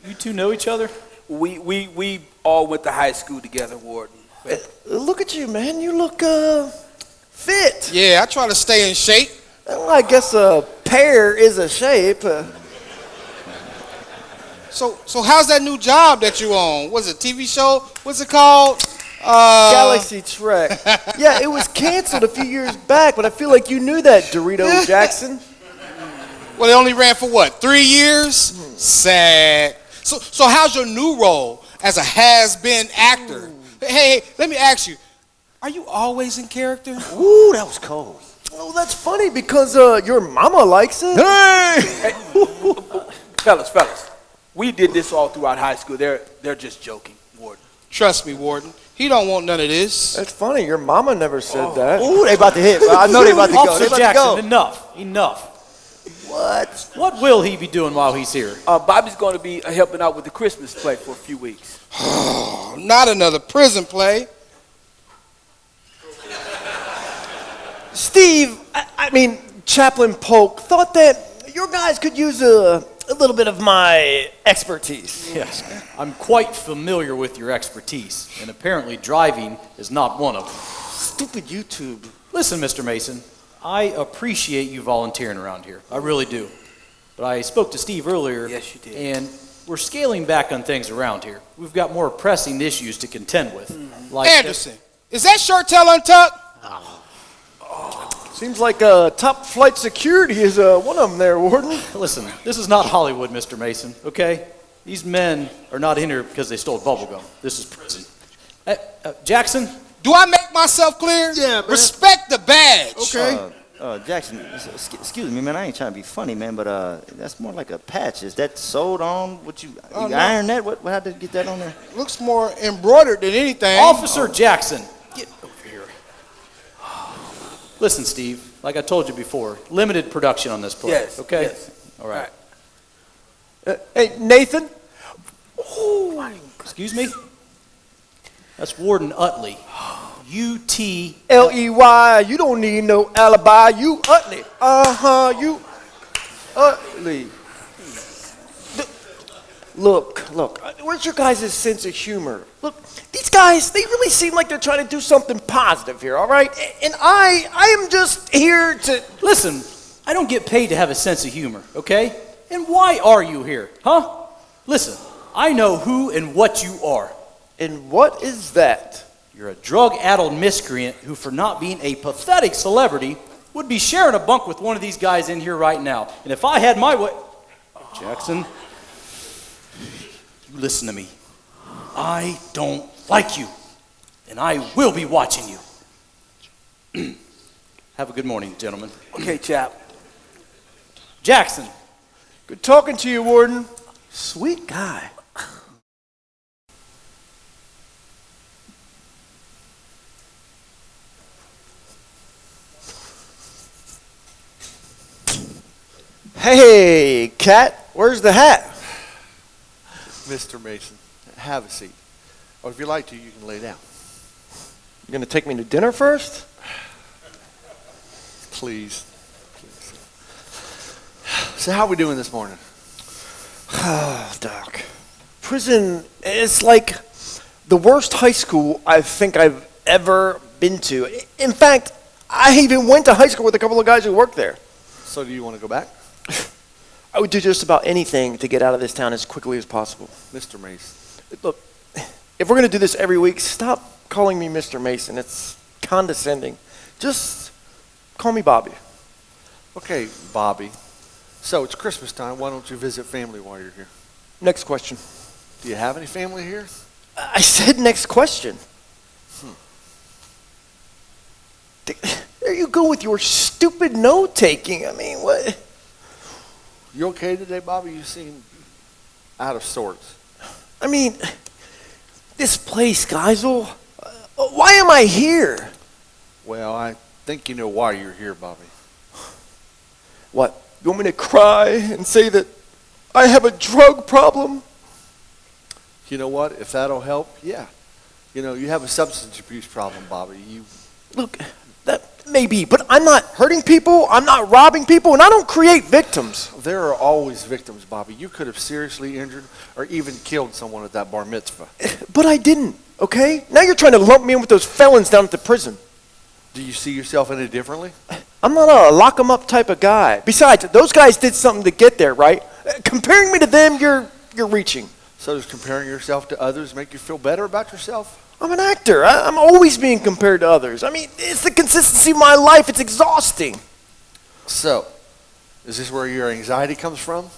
H: You two know each other?
E: We all went to high school together, Warden.
B: Look at you, man. You look fit.
I: Yeah, I try to stay in shape.
B: Well, I guess a pear is a shape.
I: So how's that new job that you on? Was it a TV show? What's it called?
B: Galaxy Trek. Yeah, it was canceled a few years back, but I feel like you knew that, Dorito Jackson.
I: Well, it only ran for what, 3 years? Sad. So how's your new role as a has-been actor? Hey, let me ask you, are you always in character?
B: Ooh, that was cold. Oh, that's funny because your mama likes it.
E: Hey, fellas, we did this all throughout high school. They're just joking, Warden.
I: Trust me, Warden. He don't want none of this.
B: That's funny. Your mama never said that.
F: Ooh, they about to hit. Bro. I know they about to go. They
H: Officer
F: about
H: Jackson,
F: to go.
H: enough.
F: What?
H: What will he be doing while he's here?
E: Bobby's going to be helping out with the Christmas play for a few weeks.
I: Not another prison play.
B: Steve, I mean, Chaplain Polk thought that your guys could use a little bit of my expertise.
H: Yes, I'm quite familiar with your expertise, and apparently driving is not one of them.
B: Stupid YouTube.
H: Listen, Mr. Mason, I appreciate you volunteering around here. I really do. But I spoke to Steve earlier.
E: Yes, you did.
H: And we're scaling back on things around here. We've got more pressing issues to contend with. Like
I: Anderson, is that shirt tail untucked?
B: Seems like top flight security is one of them there, Warden.
H: Listen, this is not Hollywood, Mr. Mason, okay? These men are not in here because they stole bubblegum. This is prison. Jackson?
I: Do I make myself clear?
G: Yeah, man.
I: Respect the badge.
G: Okay.
F: Jackson, excuse me, man. I ain't trying to be funny, man, but that's more like a patch. Is that sewed on? What you
I: Oh, no.
F: iron that? What? How did you get that on there?
I: Looks more embroidered than anything.
H: Officer Jackson, get over here. Listen, Steve, like I told you before, limited production on this play,
E: Yes,
H: okay?
E: yes.
H: All right.
B: Hey, Nathan.
H: Excuse me? That's Warden Utley. U-T...
B: L-E-Y, you don't need no alibi. You Utley. You Utley. Look, where's your guys' sense of humor? Look, these guys, they really seem like they're trying to do something positive here, all right? And I am just here to...
H: Listen, I don't get paid to have a sense of humor, okay? And why are you here, huh? Listen, I know who and what you are.
B: And what is that?
H: You're a drug-addled miscreant who, for not being a pathetic celebrity, would be sharing a bunk with one of these guys in here right now. And if I had my way... Jackson, you listen to me. I don't like you, and I will be watching you. Have a good morning, gentlemen.
B: Okay, chap.
H: Jackson.
B: Good talking to you, Warden. Sweet guy. Hey, Cat, where's the hat?
D: Mr. Mason, have a seat. Or if you like to, you can lay down.
B: You gonna take me to dinner first?
D: Please. So how are we doing this morning?
B: Oh, Doc. Prison is like the worst high school I think I've ever been to. In fact, I even went to high school with a couple of guys who worked there.
D: So do you want to go back?
B: I would do just about anything to get out of this town as quickly as possible.
D: Mr. Mason.
B: Look, if we're going to do this every week, stop calling me Mr. Mason. It's condescending. Just call me Bobby.
D: Okay, Bobby. So it's Christmas time. Why don't you visit family while you're here?
B: Next question.
D: Do you have any family here?
B: I said next question. There you go with your stupid note-taking. I mean, what?
D: You okay today, Bobby? You seem out of sorts.
B: I mean, this place, Geisel. Why am I here?
D: Well, I think you know why you're here, Bobby.
B: What? You want me to cry and say that I have a drug problem?
D: You know what? If that'll help, yeah. You know, you have a substance abuse problem, Bobby.
B: Look, that may be, but I'm not hurting people, I'm not robbing people, and I don't create victims.
D: There are always victims, Bobby. You could have seriously injured or even killed someone at that bar mitzvah.
B: But I didn't, okay? Now you're trying to lump me in with those felons down at the prison.
D: Do you see yourself any differently?
B: I'm not a lock 'em up type of guy. Besides, those guys did something to get there, right? Comparing me to them, you're reaching.
D: So does comparing yourself to others make you feel better about yourself?
B: I'm an actor. I'm always being compared to others. I mean, it's the consistency of my life. It's exhausting.
D: So, is this where your anxiety comes from?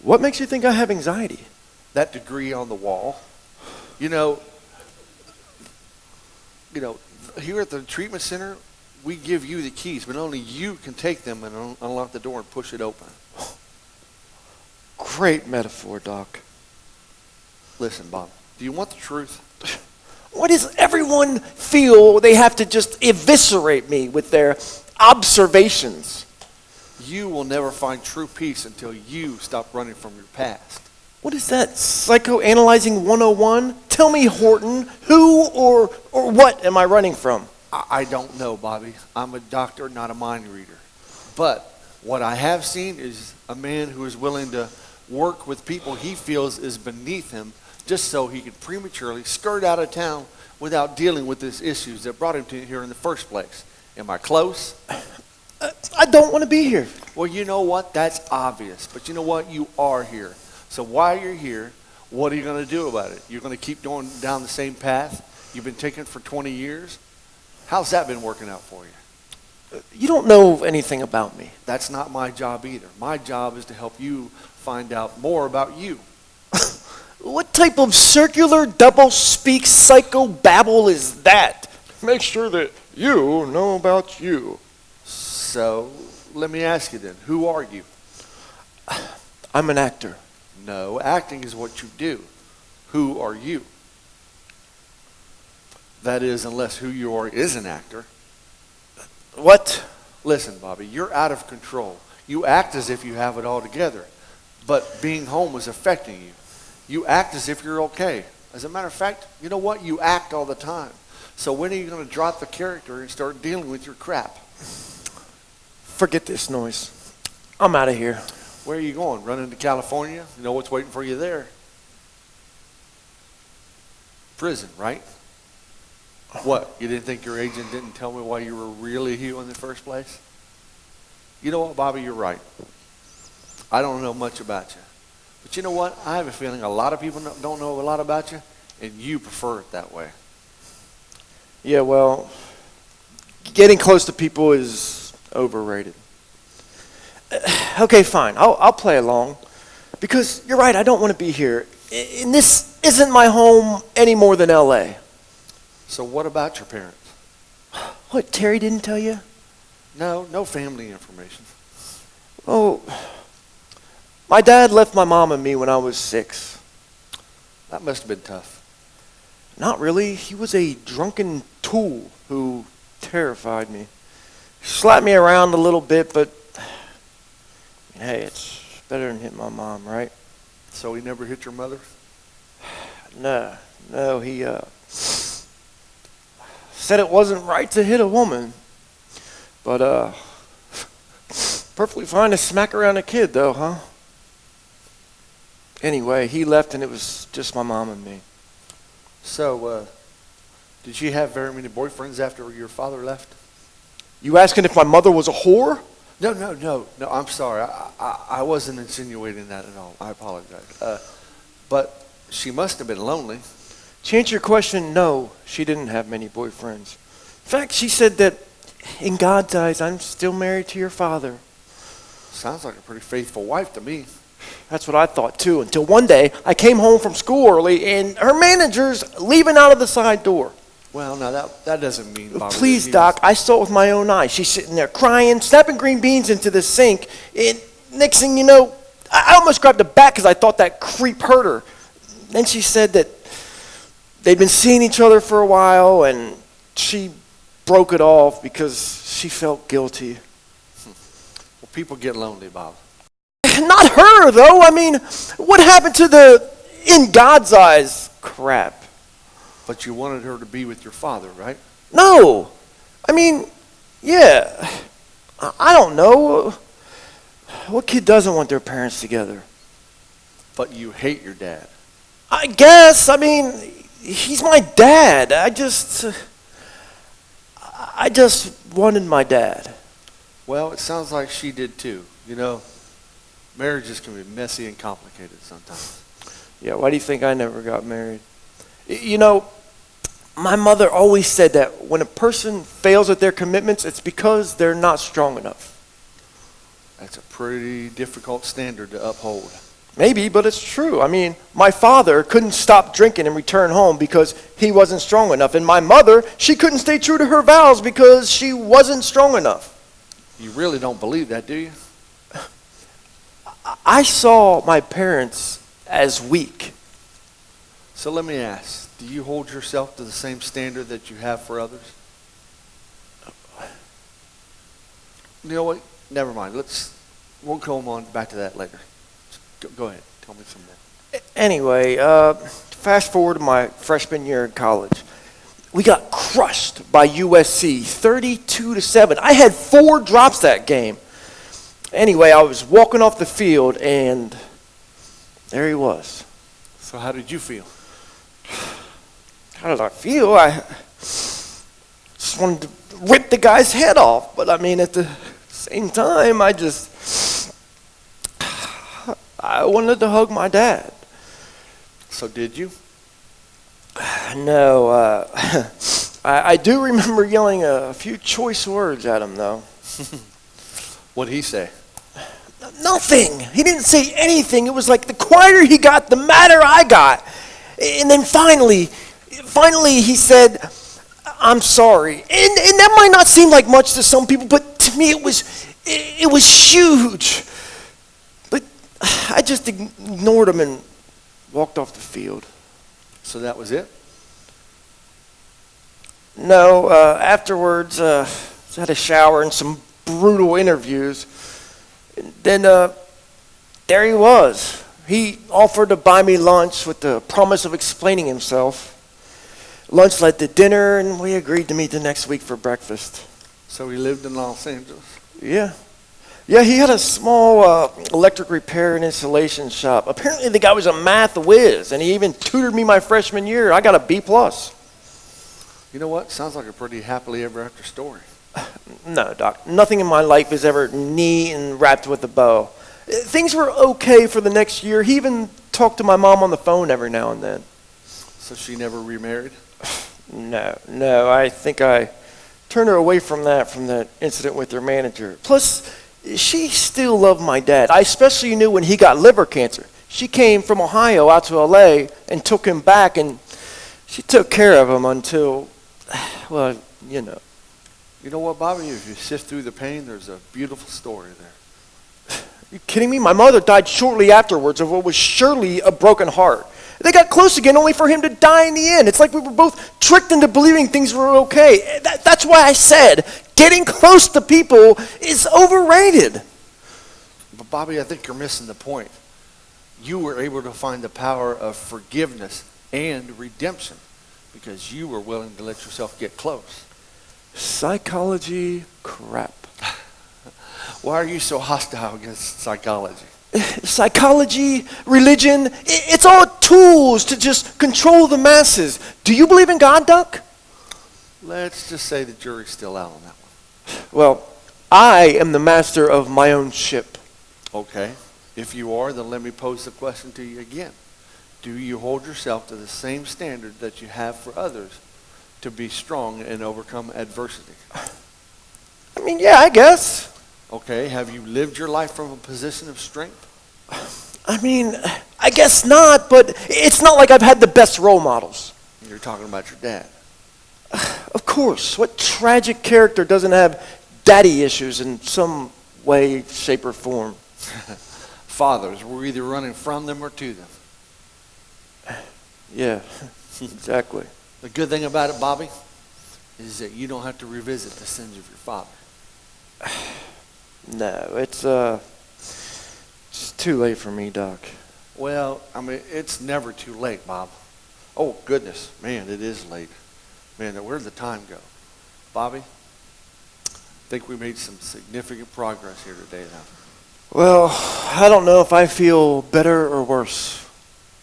B: What makes you think I have anxiety?
D: That degree on the wall. You know, here at the treatment center, we give you the keys, but only you can take them and unlock the door and push it open.
B: Great metaphor, Doc.
D: Listen, Bob, do you want the truth?
B: Why does everyone feel they have to just eviscerate me with their observations?
D: You will never find true peace until you stop running from your past.
B: What is that, psychoanalyzing 101? Tell me, Horton, who or what am I running from?
D: I don't know, Bobby. I'm a doctor, not a mind reader. But what I have seen is a man who is willing to work with people he feels is beneath him just so he can prematurely skirt out of town without dealing with these issues that brought him to here in the first place. Am I close?
B: I don't want to be here.
D: Well, you know what? That's obvious. But you know what? You are here. So while you're here, what are you going to do about it? You're going to keep going down the same path you've been taking for 20 years? How's that been working out for you?
B: You don't know anything about me.
D: That's not my job either. My job is to help you find out more about you.
B: What type of circular double-speak psychobabble is that? Make sure that you know about you.
D: So, let me ask you then, who are you?
B: I'm an actor.
D: No, acting is what you do. Who are you? That is, unless who you are is an actor.
B: What?
D: Listen, Bobby, you're out of control. You act as if you have it all together, but being home is affecting you. You act as if you're okay. As a matter of fact, you know what? You act all the time. So when are you going to drop the character and start dealing with your crap?
B: Forget this noise. I'm out of here.
D: Where are you going? Running to California? You know what's waiting for you there. Prison, right? What? You didn't think your agent didn't tell me why you were really here in the first place? You know what, Bobby? You're right. I don't know much about you. But you know what? I have a feeling a lot of people don't know a lot about you, and you prefer it that way.
B: Yeah, well, getting close to people is overrated. Okay, fine. I'll play along. Because you're right, I don't want to be here. And this isn't my home any more than L.A.
D: So what about your parents?
B: What, Terry didn't tell you?
D: No family information.
B: Oh, my dad left my mom and me when I was 6.
D: That must have been tough.
B: Not really. He was a drunken tool who terrified me. Slapped me around a little bit, but hey, it's better than hitting my mom, right?
D: So he never hit your mother?
B: No, he said it wasn't right to hit a woman. But perfectly fine to smack around a kid, though, huh? Anyway, he left and it was just my mom and me.
D: So, did you have very many boyfriends after your father left?
B: You asking if my mother was a whore?
D: No, I'm sorry. I wasn't insinuating that at all. I apologize. But she must have been lonely.
B: To answer your question, no, she didn't have many boyfriends. In fact, she said that in God's eyes, I'm still married to your father.
D: Sounds like a pretty faithful wife to me.
B: That's what I thought too, until one day I came home from school early and her manager's leaving out of the side door.
D: Well, now that doesn't mean... Bobby,
B: Please, Doc, I saw it with my own eyes. She's sitting there crying, snapping green beans into the sink, and next thing you know, I almost grabbed the bat because I thought that creep hurt her. Then she said that they'd been seeing each other for a while, and she broke it off because she felt guilty.
D: Well, people get lonely, Bob.
B: Not her, though. I mean, what happened to the in God's eyes crap?
D: But you wanted her to be with your father, right?
B: No. I mean, yeah. I don't know. What kid doesn't want their parents together?
D: But you hate your dad.
B: I guess. I mean, he's my dad. I just wanted my dad.
D: Well, it sounds like she did too. You know, marriages can be messy and complicated sometimes.
B: Yeah, why do you think I never got married? You know, my mother always said that when a person fails at their commitments, it's because they're not strong enough.
D: That's a pretty difficult standard to uphold.
B: Maybe, but it's true. I mean, my father couldn't stop drinking and return home because he wasn't strong enough. And my mother, she couldn't stay true to her vows because she wasn't strong enough.
D: You really don't believe that, do you?
B: I saw my parents as weak.
D: So let me ask, do you hold yourself to the same standard that you have for others? You know what? Never mind. We'll come on back to that later. Go ahead. Tell me some more.
B: Anyway, fast forward to my freshman year in college. We got crushed by USC, 32-7. I had 4 drops that game. Anyway, I was walking off the field, and there he was.
D: So how did you feel?
B: How did I feel? I just wanted to rip the guy's head off. But I mean, at the same time, I wanted to hug my dad.
D: So did you?
B: No, I do remember yelling a few choice words at him, though.
D: What'd he say?
B: Nothing. He didn't say anything. It was like the quieter he got, the madder I got. And then finally he said, "I'm sorry." And that might not seem like much to some people, but to me it was huge. But I just ignored him and walked off the field.
D: So that was it?
B: No, afterwards, I had a shower and some brutal interviews. And then there he was. He offered to buy me lunch with the promise of explaining himself. Lunch led to dinner, and we agreed to meet the next week for breakfast.
D: So he lived in Los Angeles?
B: Yeah. Yeah, he had a small electric repair and installation shop. Apparently the guy was a math whiz, and he even tutored me my freshman year. I got a B+.
D: You know what? Sounds like a pretty happily ever after story.
B: No, Doc. Nothing in my life is ever neat and wrapped with a bow. Things were okay for the next year. He even talked to my mom on the phone every now and then.
D: So she never remarried?
B: No. I think I turned her away from that incident with her manager. Plus, she still loved my dad. I especially knew when he got liver cancer. She came from Ohio out to LA and took him back, and she took care of him until, well, you know.
D: You know what, Bobby? If you sift through the pain, there's a beautiful story there.
B: You kidding me? My mother died shortly afterwards of what was surely a broken heart. They got close again only for him to die in the end. It's like we were both tricked into believing things were okay. That's why I said getting close to people is overrated.
D: But Bobby, I think you're missing the point. You were able to find the power of forgiveness and redemption because you were willing to let yourself get close.
B: Psychology crap.
D: Why are you so hostile against psychology?
B: Psychology, religion, it's all tools to just control the masses. Do you believe in God, Duck?
D: Let's just say the jury's still out on that one.
B: Well, I am the master of my own ship.
D: Okay. If you are, then let me pose the question to you again. Do you hold yourself to the same standard that you have for others to be strong and overcome adversity?
B: I mean, yeah, I guess.
D: Okay, have you lived your life from a position of strength?
B: I mean, I guess not, but it's not like I've had the best role models.
D: You're talking about your dad.
B: Of course. What tragic character doesn't have daddy issues in some way, shape, or form?
D: Fathers, we're either running from them or to them.
B: Yeah, exactly.
D: The good thing about it, Bobby, is that you don't have to revisit the sins of your father.
B: No, it's too late for me, Doc.
D: Well, I mean, it's never too late, Bob. Oh, goodness. Man, it is late. Man, where'd the time go? Bobby, I think we made some significant progress here today, though.
B: Well, I don't know if I feel better or worse.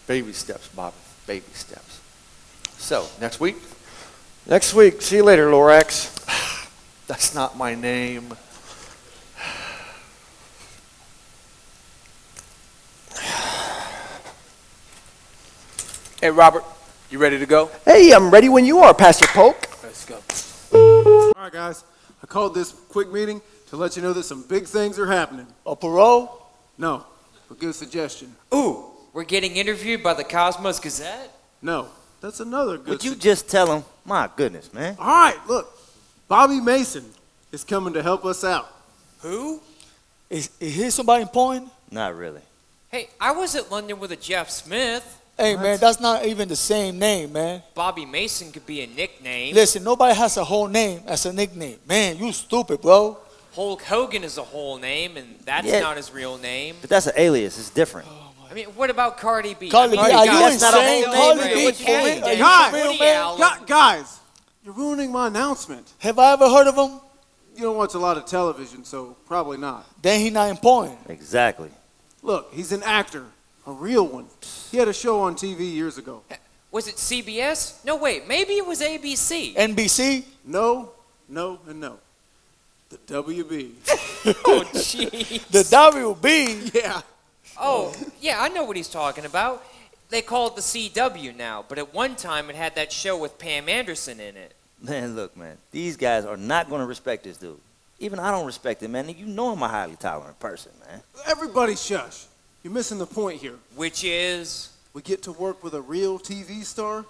D: Baby steps, Bobby. Baby steps. So, next week?
B: Next week. See you later, Lorax.
D: That's not my name.
E: Hey, Robert, you ready to go?
B: Hey, I'm ready when you are, Pastor Polk.
E: Let's go.
G: All right, guys. I called this quick meeting to let you know that some big things are happening.
J: A parole?
G: No, but good suggestion.
K: Ooh, we're getting interviewed by the Cosmos Gazette?
G: No, that's another good
F: Would you just tell him? My goodness, man.
G: All right, look. Bobby Mason is coming to help us out.
K: Who?
J: Is he somebody important?
F: Not really.
K: Hey, I was at London with a Jeff Smith.
J: Hey, man, that's not even the same name, man.
K: Bobby Mason could be a nickname.
J: Listen, nobody has a whole name as a nickname. Man, you stupid, bro.
K: Hulk Hogan is a whole name, and that's
F: Yeah.
K: not his real name.
F: But that's an alias. It's different.
K: I mean, what about Cardi B?
J: Cardi B,
K: I mean,
J: are you
K: guys,
F: not a whole
J: insane?
F: name,
J: Cardi
F: man.
J: B,
K: What's
J: for real?
K: happening?
J: Are you
G: Guys,
J: for real,
K: Woody
J: man?
K: Allen.
G: Guys, you're ruining my announcement.
J: Have I ever heard of him?
G: You don't watch a lot of television, so probably not.
J: Then he not important.
F: Exactly.
G: Look, he's an actor, a real one. He had a show on TV years ago.
K: Was it CBS? No, wait, maybe it was ABC.
J: NBC?
G: No, and no. The WB.
K: Oh, jeez.
J: The WB?
G: Yeah.
K: Oh, yeah, I know what he's talking about. They call it the CW now, but at one time it had that show with Pam Anderson in it.
F: Man, look, man. These guys are not going to respect this dude. Even I don't respect him, man. You know I'm a highly tolerant person, man.
G: Everybody shush. You're missing the point here.
K: Which is?
G: We get to work with a real TV star.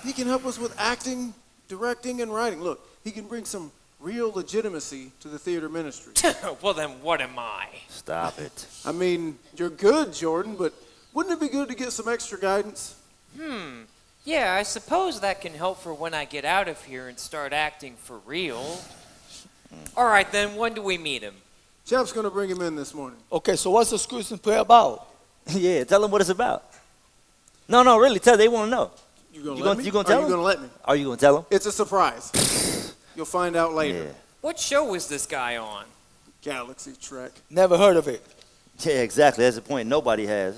G: He can help us with acting, directing, and writing. Look, he can bring some real legitimacy to the theater ministry.
K: Well, then what am I?
F: Stop it.
G: I mean, you're good, Jordan, but wouldn't it be good to get some extra guidance?
K: Yeah, I suppose that can help for when I get out of here and start acting for real. All right, then, when do we meet him?
G: Chef's going to bring him in this morning.
J: Okay, so what's the Screws and Prayer about?
F: Yeah, tell them what it's about. No, really, tell them. They want to know.
G: You going to
F: You
G: let
F: gonna-
G: me?
F: you gonna
G: Are
F: tell
G: you
F: him?
G: going to let me?
F: Are you going to tell them?
G: It's a surprise. You'll find out later.
F: Yeah.
K: What show is this guy on?
G: Galaxy Trek.
J: Never heard of it.
F: Yeah, exactly. That's the point. Nobody has.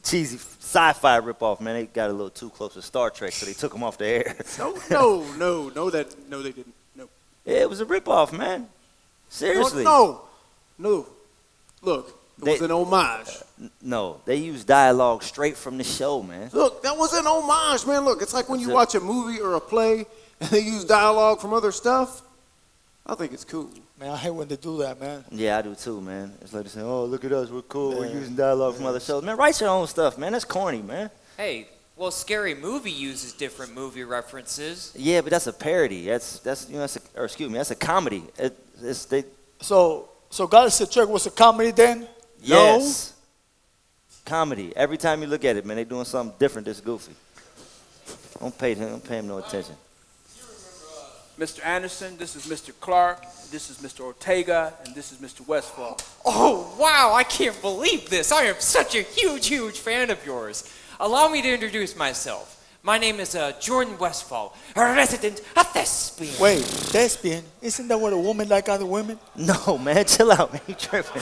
F: Cheesy sci-fi ripoff, man. They got a little too close to Star Trek, so they took them off the air.
G: No, they didn't. No.
F: Yeah, it was a ripoff, man. Seriously.
G: No. Look, it
F: They-
G: was an homage.
F: No, they used dialogue straight from the show, man.
G: Look, that was an homage, man. Look, it's like when you
F: That's it.
G: watch a movie or a play and they use dialogue from other stuff. I think it's cool.
J: Man, I hate when they do that, man.
F: Yeah, I do too, man. It's like they say, oh, look at us, we're cool, we're using dialogue from other shows. Man, write your own stuff, man. That's corny, man.
K: Hey, well, Scary Movie uses different movie references.
F: Yeah, but that's a parody. That's that's a comedy.
J: So Galaxy Trek was a comedy then?
F: Yes. Comedy. Every time you look at it, man, they doing something different that's goofy. Don't pay him no attention.
E: Mr. Anderson, this is Mr. Clark, this is Mr. Ortega, and this is Mr. Westfall.
K: Oh, wow, I can't believe this. I am such a huge fan of yours. Allow me to introduce myself. My name is Jordan Westfall, a resident of Thespian.
J: Wait, thespian? Isn't that what a woman like other women?
F: No, man, chill out, man. You tripping.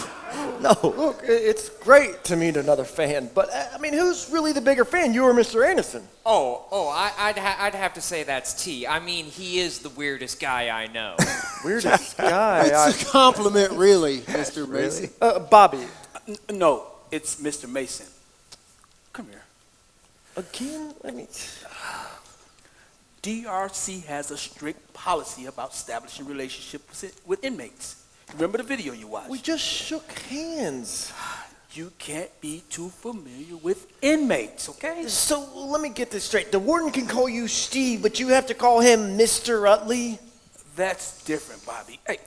F: No.
B: Look, it's great to meet another fan, but I mean, who's really the bigger fan, you or Mr. Anderson?
K: I'd have to say that's T. I mean, he is the weirdest guy I know.
B: Weirdest guy.
G: It's a compliment, really, Mr. Mason.
B: Bobby.
E: No, it's Mr. Mason. Come here.
B: Again? I mean,
E: DRC has a strict policy about establishing relationships with inmates. Remember the video you watched?
B: we just shook hands.
E: You can't be too familiar with inmates, okay?
B: So let me get this straight. The warden can call you Steve, but you have to call him Mr. Utley?
E: That's different, Bobby. Hey,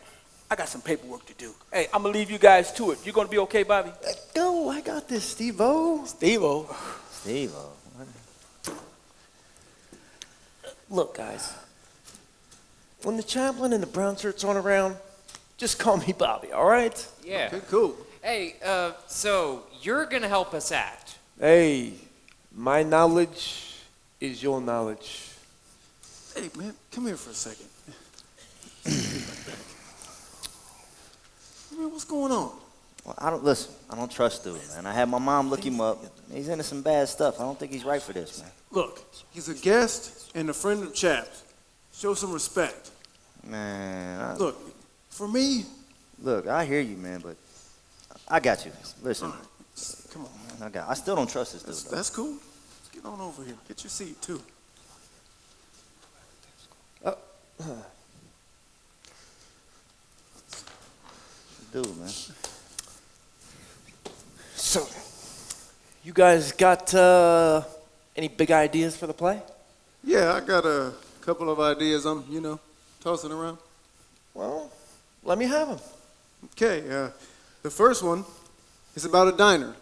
E: I got some paperwork to do. Hey, I'm gonna leave you guys to it. You gonna be okay, Bobby?
B: No, I got this, Steve-O.
J: Steve-O.
F: Steve-O.
B: Look, guys. When the chaplain and the brown shirts aren't around, just call me Bobby, all right?
K: Yeah.
G: Okay, cool.
K: Hey, so you're gonna help us act.
L: Hey, my knowledge is your knowledge.
G: Hey, man, come here for a second. Man, what's going on?
F: Well, I don't trust dude, man. I had my mom look him up. He's into some bad stuff. I don't think he's right for this, man.
G: Look, he's a guest and a friend of Chap's. Show some respect.
F: Man,
G: Look, for me...
F: Look, I hear you, man, but I got you. Listen,
G: All right, come on, man.
F: I still don't trust this dude. though.
G: That's cool. Let's get on over here. Get your seat, too.
F: Dude, man.
B: So, you guys got any big ideas for the play?
G: Yeah, I got a couple of ideas I'm, tossing around.
B: Well, let me have them.
G: Okay, the first one is about a diner.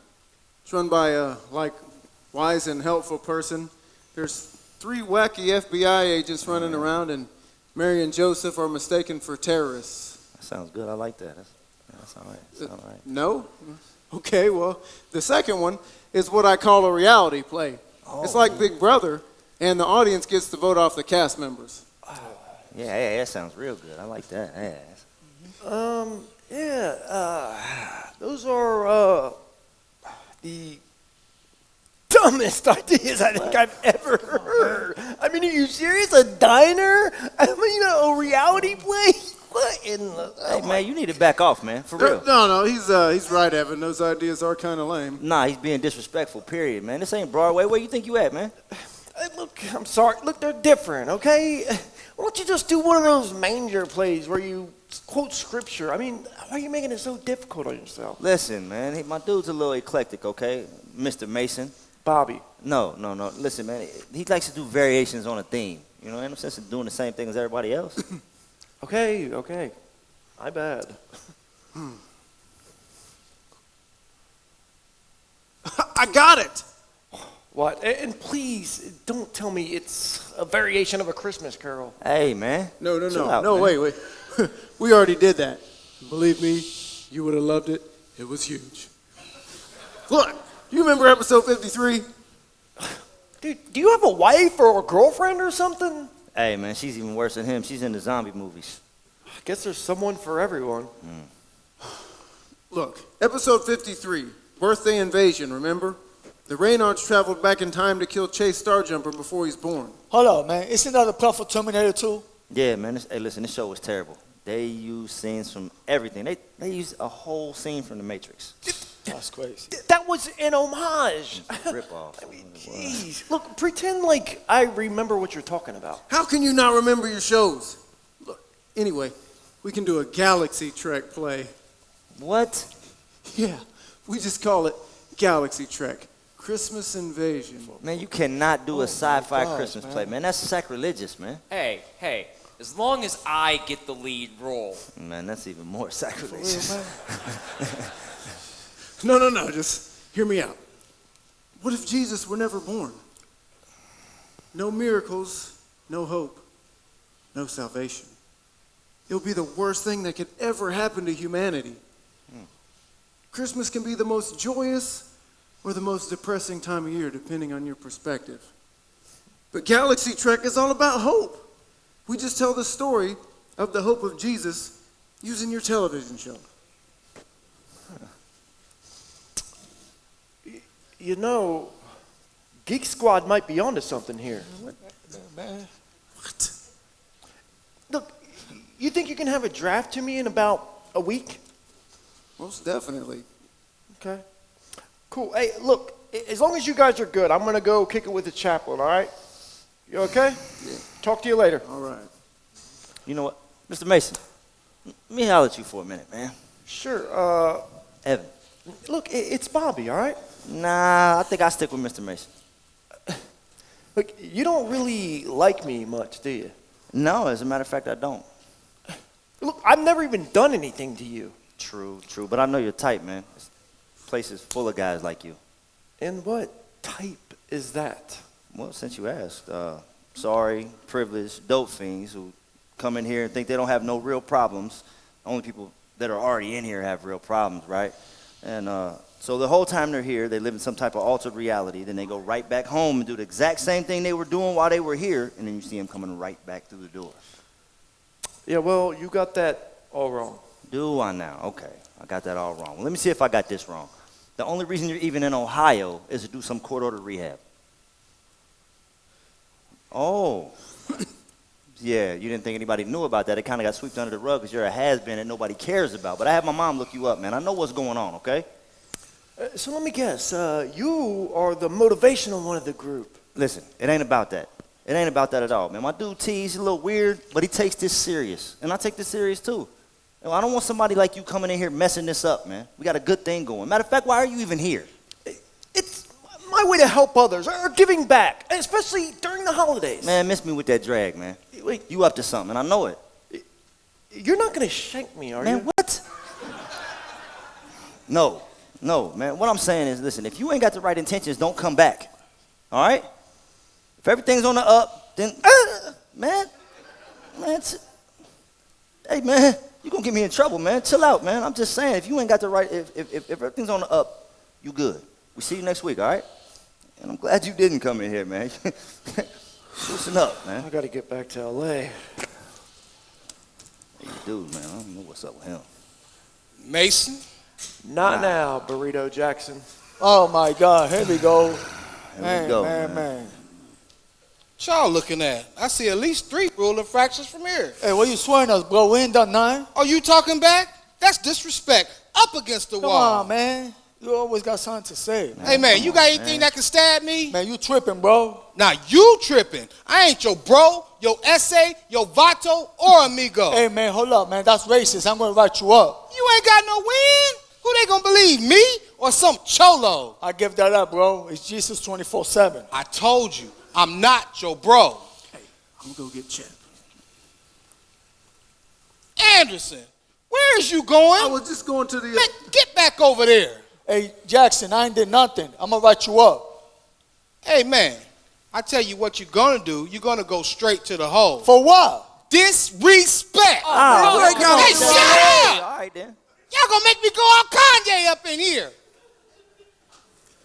G: It's run by a, wise and helpful person. There's 3 wacky FBI agents running around, and Mary and Joseph are mistaken for terrorists.
F: That sounds good. I like that. That's all right. That's all right.
G: No? Okay, well, the second one is what I call a reality play. It's like Big Brother, and the audience gets to vote off the cast members.
F: Yeah, that sounds real good. I like that. Yeah.
B: Those are the dumbest ideas I think I've ever heard. I mean, are you serious? A diner? I mean, a reality play? What in the...
F: Hey, man, you need to back off, man. For real.
G: No, he's right, Evan. Those ideas are kind of lame.
F: Nah, he's being disrespectful, period, man. This ain't Broadway. Where you think you at, man?
B: Look, I'm sorry. Look, they're different, okay? Why don't you just do one of those manger plays where you quote scripture? I mean, why are you making it so difficult on yourself?
F: Listen, man, my dude's a little eclectic, okay? Mr. Mason.
B: Bobby.
F: No. Listen, man, he likes to do variations on a theme. You know, ain't no sense in doing the same thing as everybody else.
B: Okay. My bad.
G: I got it!
B: What? And please, don't tell me it's a variation of A Christmas Carol.
F: Hey, man.
G: No,
F: Chill out, man.
G: wait. We already did that. Believe me, you would have loved it. It was huge. Look, you remember episode 53?
B: Dude, do you have a wife or a girlfriend or something?
F: Hey, man, she's even worse than him. She's in the zombie movies.
B: I guess there's someone for everyone.
G: Look, episode 53, Birthday Invasion, remember? The Reynards traveled back in time to kill Chase Starjumper before he's born.
J: Hold up, man. Isn't that a plot for Terminator 2?
F: Yeah, man. Hey, listen, this show was terrible. They used scenes from everything. They used a whole scene from The Matrix.
J: That's crazy.
B: That was an homage.
F: Rip off.
B: Jeez. Look, pretend like I remember what you're talking about.
G: How can you not remember your shows? Look, anyway, we can do a Galaxy Trek play.
F: What?
G: Yeah, we just call it Galaxy Trek. Christmas Invasion.
F: Man, you cannot do a sci-fi Christmas play, man. That's sacrilegious, man.
K: Hey, as long as I get the lead role.
F: Man, that's even more sacrilegious.
G: No, just hear me out. What if Jesus were never born? No miracles, no hope, no salvation. It would be the worst thing that could ever happen to humanity. Christmas can be the most joyous or the most depressing time of year, depending on your perspective. But Galaxy Trek is all about hope. We just tell the story of the hope of Jesus using your television show.
B: You know, Geek Squad might be onto something here.
G: What?
B: Look, you think you can have a draft to me in about a week?
G: Most definitely.
B: Okay. Cool. Hey, look, as long as you guys are good, I'm going to go kick it with the chaplain, all right? You okay?
G: Yeah.
B: Talk to you later.
G: All right.
F: You know what? Mr. Mason, let me holler at you for a minute, man.
B: Sure.
F: Evan.
B: Look, it's Bobby, all right?
F: Nah, I think I'll stick with Mr. Mason.
B: Look, you don't really like me much, do you?
F: No, as a matter of fact, I don't.
B: Look, I've never even done anything to you.
F: True, but I know you're tight, man. This place is full of guys like you.
B: And what type is that?
F: Well, since you asked, sorry, privileged, dope fiends who come in here and think they don't have no real problems. Only people that are already in here have real problems, right? And so the whole time they're here, they live in some type of altered reality. Then they go right back home and do the exact same thing they were doing while they were here. And then you see them coming right back through the door.
B: Yeah, well, you got that all wrong.
F: Do I now? Okay, I got that all wrong. Well, let me see if I got this wrong. The only reason you're even in Ohio is to do some court-ordered rehab. Oh. Yeah, you didn't think anybody knew about that. It kind of got swept under the rug because you're a has-been that nobody cares about. But I had my mom look you up, man. I know what's going on, okay?
B: So let me guess. You are the motivational one of the group.
F: Listen, it ain't about that. It ain't about that at all, man. My dude T, he's a little weird, but he takes this serious. And I take this serious, too. You know, I don't want somebody like you coming in here messing this up, man. We got a good thing going. Matter of fact, why are you even here?
B: It's my way to help others, or giving back, especially during the holidays.
F: Man, miss me with that drag, man.
B: Wait,
F: you up to something, and I know it.
B: You're not going to shank me, are you?
F: Man, what? No, man. What I'm saying is, listen, if you ain't got the right intentions, don't come back. All right? If everything's on the up, then, man, hey, man, you're going to get me in trouble, man. Chill out, man. I'm just saying, if you ain't got the right, if everything's on the up, you good. We see you next week, all right? And I'm glad you didn't come in here, man. Loosen up, man.
B: I got to get back to L.A.
F: Hey, dude, man, I don't know what's up with him.
I: Mason?
B: Not now, Burrito Jackson.
J: Oh, my God. Here we go.
F: Here we go, man.
I: What y'all looking at? I see at least 3 rule infractions from here.
J: Hey, what you swearing us, bro? We ain't done 9.
I: Oh, you talking back? That's disrespect. Up against the
J: Come
I: wall.
J: on, man. You always got something to say.
I: Hey, man, you got anything that can stab me?
J: Man, you tripping, bro.
I: Now, you tripping. I ain't your bro, your essay, your vato, or amigo.
J: Hey, man, hold up, man. That's racist. I'm going to write you up.
I: You ain't got no win. Who they going to believe, me or some cholo?
J: I give that up, bro. It's Jesus 24/7.
I: I told you, I'm not your bro.
G: Hey, I'm going to go get Chip.
I: Anderson, where is you going?
G: I was just going to the...
I: Man, get back over there.
J: Hey, Jackson, I ain't did nothing. I'm going to write you up.
I: Hey, man, I tell you what you're going to do. You're going to go straight to the hole.
J: For what?
I: Disrespect.
F: Hey,
I: shut up.
F: All right, then.
I: Y'all going to make me go all Kanye up in here.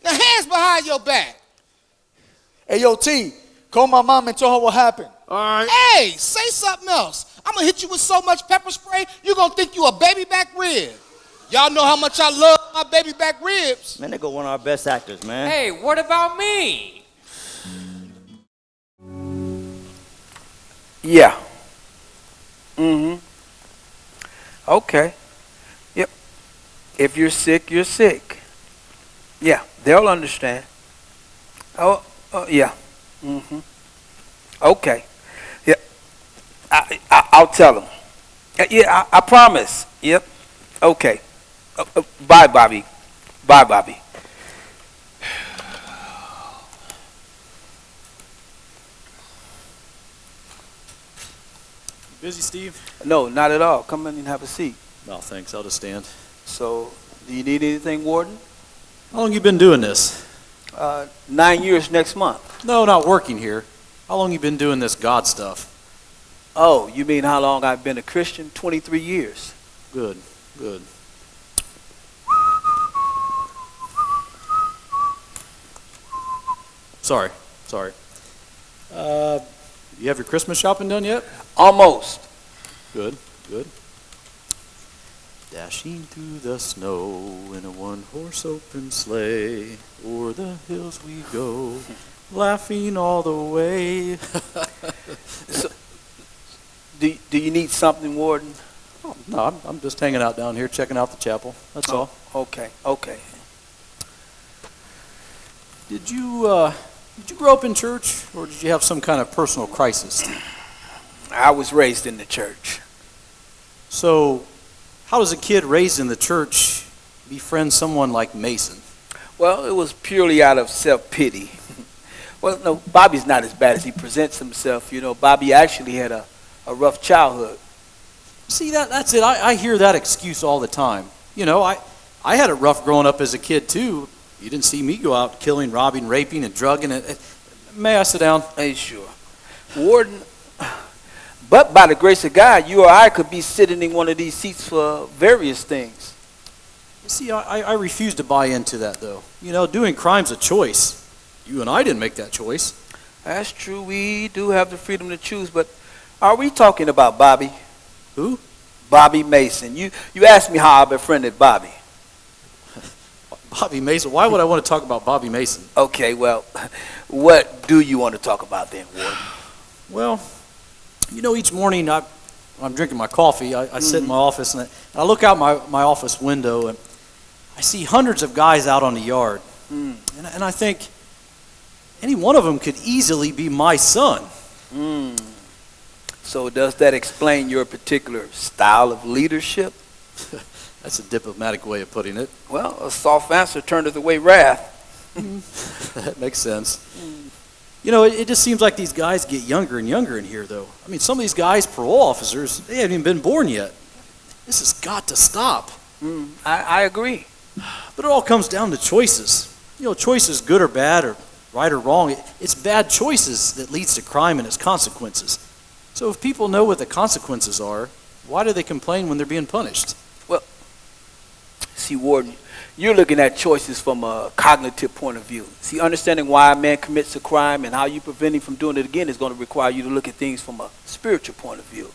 I: Now, hands behind your back.
J: Hey, yo, T, call my mom and tell her what happened.
G: All right.
I: Hey, say something else. I'm going to hit you with so much pepper spray, you're going to think you a baby back rib. Y'all know how much I love my baby back ribs.
F: Man, they go one of our best actors, man.
K: Hey, what about me?
E: Yeah. Mm-hmm. Okay. Yep. If you're sick, you're sick. Yeah, they'll understand. Oh, yeah. Mm-hmm. Okay. Yeah. I'll tell them. Yeah, I promise. Yep. Okay. Bye, Bobby. Bye, Bobby.
M: Busy, Steve?
E: No, not at all. Come in and have a seat.
M: No, thanks. I'll just stand.
E: So, do you need anything, Warden?
M: How long you been doing this?
E: 9 years next month.
M: No, not working here. How long you been doing this God stuff?
E: Oh, you mean how long I've been a Christian? 23 years.
M: Good, good. Sorry. You have your Christmas shopping done yet?
E: Almost.
M: Good. Dashing through the snow in a one-horse open sleigh, o'er the hills we go, laughing all the way.
E: So, do you need something, Warden?
M: Oh, no, I'm just hanging out down here, checking out the chapel. That's all.
E: Okay.
M: Did you grow up in church, or did you have some kind of personal crisis?
E: I was raised in the church.
M: So, how does a kid raised in the church befriend someone like Mason?
E: Well, it was purely out of self-pity. Well, no, Bobby's not as bad as he presents himself. You know, Bobby actually had a rough childhood.
M: See, that's it. I hear that excuse all the time. You know, I had it rough growing up as a kid, too. You didn't see me go out killing, robbing, raping, and drugging. May I sit down?
E: Hey, sure. Warden, but by the grace of God, you or I could be sitting in one of these seats for various things.
M: You see, I refuse to buy into that, though. You know, doing crime's a choice. You and I didn't make that choice.
E: That's true. We do have the freedom to choose, but are we talking about Bobby?
M: Who?
E: Bobby Mason. You asked me how I befriended Bobby.
M: Bobby Mason? Why would I want to talk about Bobby Mason?
E: Okay, well, what do you want to talk about then, Warden?
M: Well, you know, each morning when I'm drinking my coffee, I sit in my office and I look out my office window and I see hundreds of guys out on the yard. And I think any one of them could easily be my son.
E: So does that explain your particular style of leadership?
M: That's a diplomatic way of putting it.
E: Well, a soft answer turneth away wrath.
M: That makes sense. You know, it just seems like these guys get younger and younger in here, though. I mean, some of these guys, parole officers, they haven't even been born yet. This has got to stop.
E: I agree.
M: But it all comes down to choices. You know, choices, good or bad, or right or wrong. It's bad choices that leads to crime and its consequences. So if people know what the consequences are, why do they complain when they're being punished?
E: Well, see, Warden, you're looking at choices from a cognitive point of view. See, understanding why a man commits a crime and how you prevent him from doing it again is going to require you to look at things from a spiritual point of view.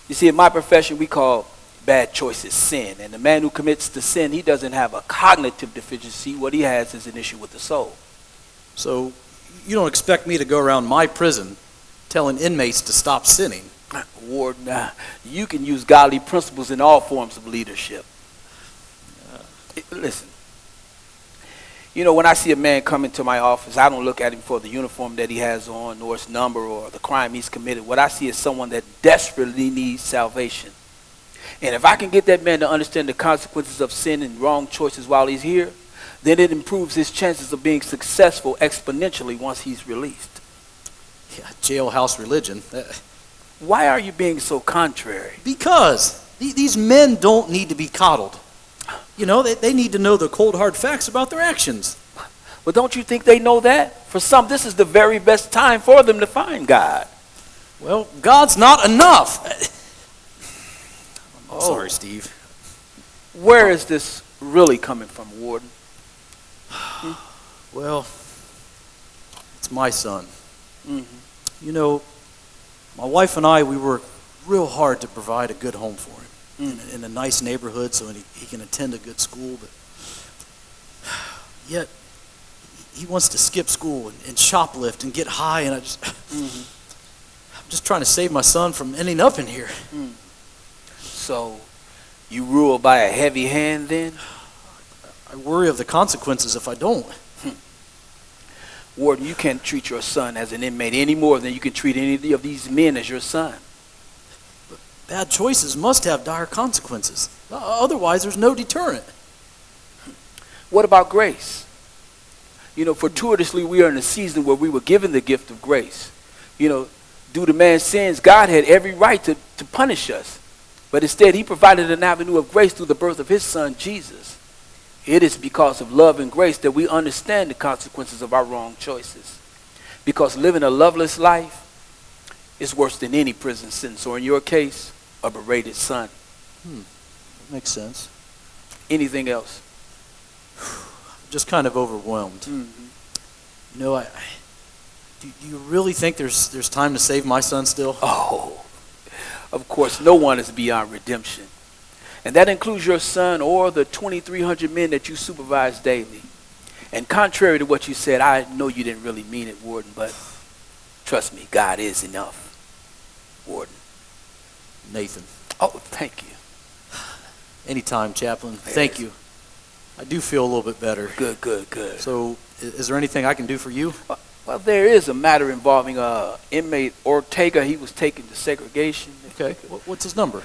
E: You see, in my profession, we call bad choices sin. And the man who commits the sin, he doesn't have a cognitive deficiency. What he has is an issue with the soul.
M: So you don't expect me to go around my prison telling inmates to stop sinning?
E: Warden, you can use godly principles in all forms of leadership. Listen, you know, when I see a man come into my office, I don't look at him for the uniform that he has on, nor his number, or the crime he's committed. What I see is someone that desperately needs salvation. And if I can get that man to understand the consequences of sin and wrong choices while he's here, then it improves his chances of being successful exponentially once he's released.
M: Yeah, jailhouse religion.
E: Why are you being so contrary?
M: Because these men don't need to be coddled. You know, they need to know the cold hard facts about their actions.
E: But don't you think they know that? For some, this is the very best time for them to find God.
M: Well, God's not enough. I'm sorry, Steve.
E: Where is this really coming from, Warden?
M: Well, it's my son. You know, my wife and I, we work real hard to provide a good home for him. in a nice neighborhood so he can attend a good school, but yet he wants to skip school and shoplift and get high, and I'm just trying to save my son from ending up in here.
E: So, you rule by a heavy hand then?
M: I worry of the consequences if I don't.
E: Warden, you can't treat your son as an inmate any more than you can treat any of these men as your son.
M: But bad choices must have dire consequences. Otherwise, there's no deterrent.
E: What about grace? You know, fortuitously, we are in a season where we were given the gift of grace. You know, due to man's sins, God had every right to punish us. But instead, he provided an avenue of grace through the birth of his son, Jesus. It is because of love and grace that we understand the consequences of our wrong choices. Because living a loveless life is worse than any prison sentence, or in your case, a berated son.
M: That makes sense.
E: Anything else?
M: I'm just kind of overwhelmed. You know, do you really think there's time to save my son still?
E: Oh, of course, no one is beyond redemption. And that includes your son or the 2,300 men that you supervise daily. And contrary to what you said, I know you didn't really mean it, Warden, but trust me, God is enough, Warden.
M: Nathan.
E: Oh, thank you.
M: Anytime, Chaplain. Thank you. I do feel a little bit better.
E: Good.
M: So, is there anything I can do for you?
E: Well, there is a matter involving inmate Ortega. He was taken to segregation.
M: Okay. What's his number?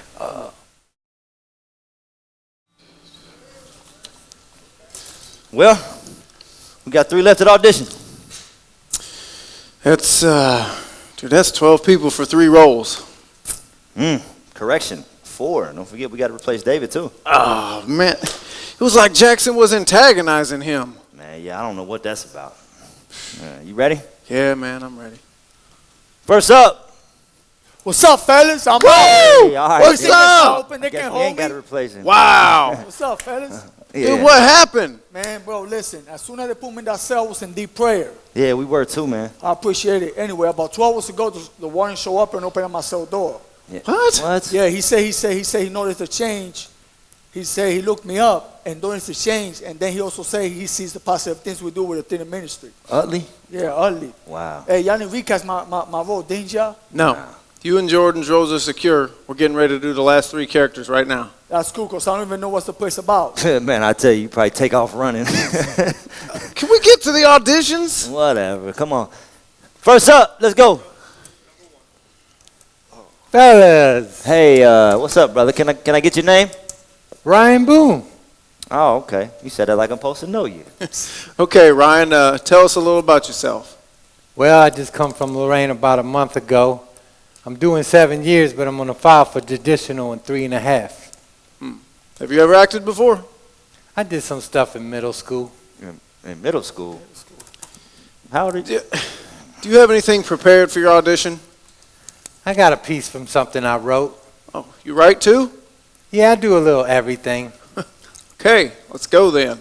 F: Well, we got 3 left at audition.
G: That's 12 people for 3 roles.
F: Correction, 4. Don't forget we got to replace David too.
G: Oh, man. It was like Jackson was antagonizing him.
F: Man, yeah, I don't know what that's about. You ready?
G: Yeah, man, I'm ready.
F: First up.
J: What's up, fellas? I'm out.
F: Hey, all right.
J: What's up?
F: I
J: They
F: guess
J: can't
F: we
J: hold
F: ain't got to
J: me.
F: replace him.
G: Wow.
J: What's up, fellas?
G: Dude, what happened?
J: Man, bro, listen. As soon as they put me in that cell, I was in deep prayer.
F: Yeah, we were too, man.
J: I appreciate it. Anyway, about 12 hours ago, the warden showed up and opened up my cell door.
F: Yeah.
G: What?
J: Yeah, he said he noticed a change. He said he looked me up and noticed the change, and then he also said he sees the positive things we do with the theater ministry.
F: Utley?
J: Yeah, Utley.
F: Wow.
J: Hey, y'all didn't recast my role, didn't y'all?
G: No. You and Jordan's roles are secure. We're getting ready to do the last 3 characters right now.
J: That's cool, because I don't even know what's the place about.
F: Man, I tell you, you probably take off running.
G: Can we get to the auditions?
F: Whatever. Come on. First up, let's go.
N: Fellas.
F: Hey, what's up, brother? Can I get your name?
N: Ryan Boone.
F: Oh, okay. You said that like I'm supposed to know you.
G: Okay, Ryan, tell us a little about yourself.
N: Well, I just come from Lorraine about a month ago. I'm doing 7 years, but I'm on a file for judicial in 3.5.
G: Have you ever acted before?
N: I did some stuff in middle school.
F: In middle school? How old are you?
G: Do you have anything prepared for your audition?
N: I got a piece from something I wrote.
G: Oh, you write too?
N: Yeah, I do a little everything.
G: Okay, let's go then.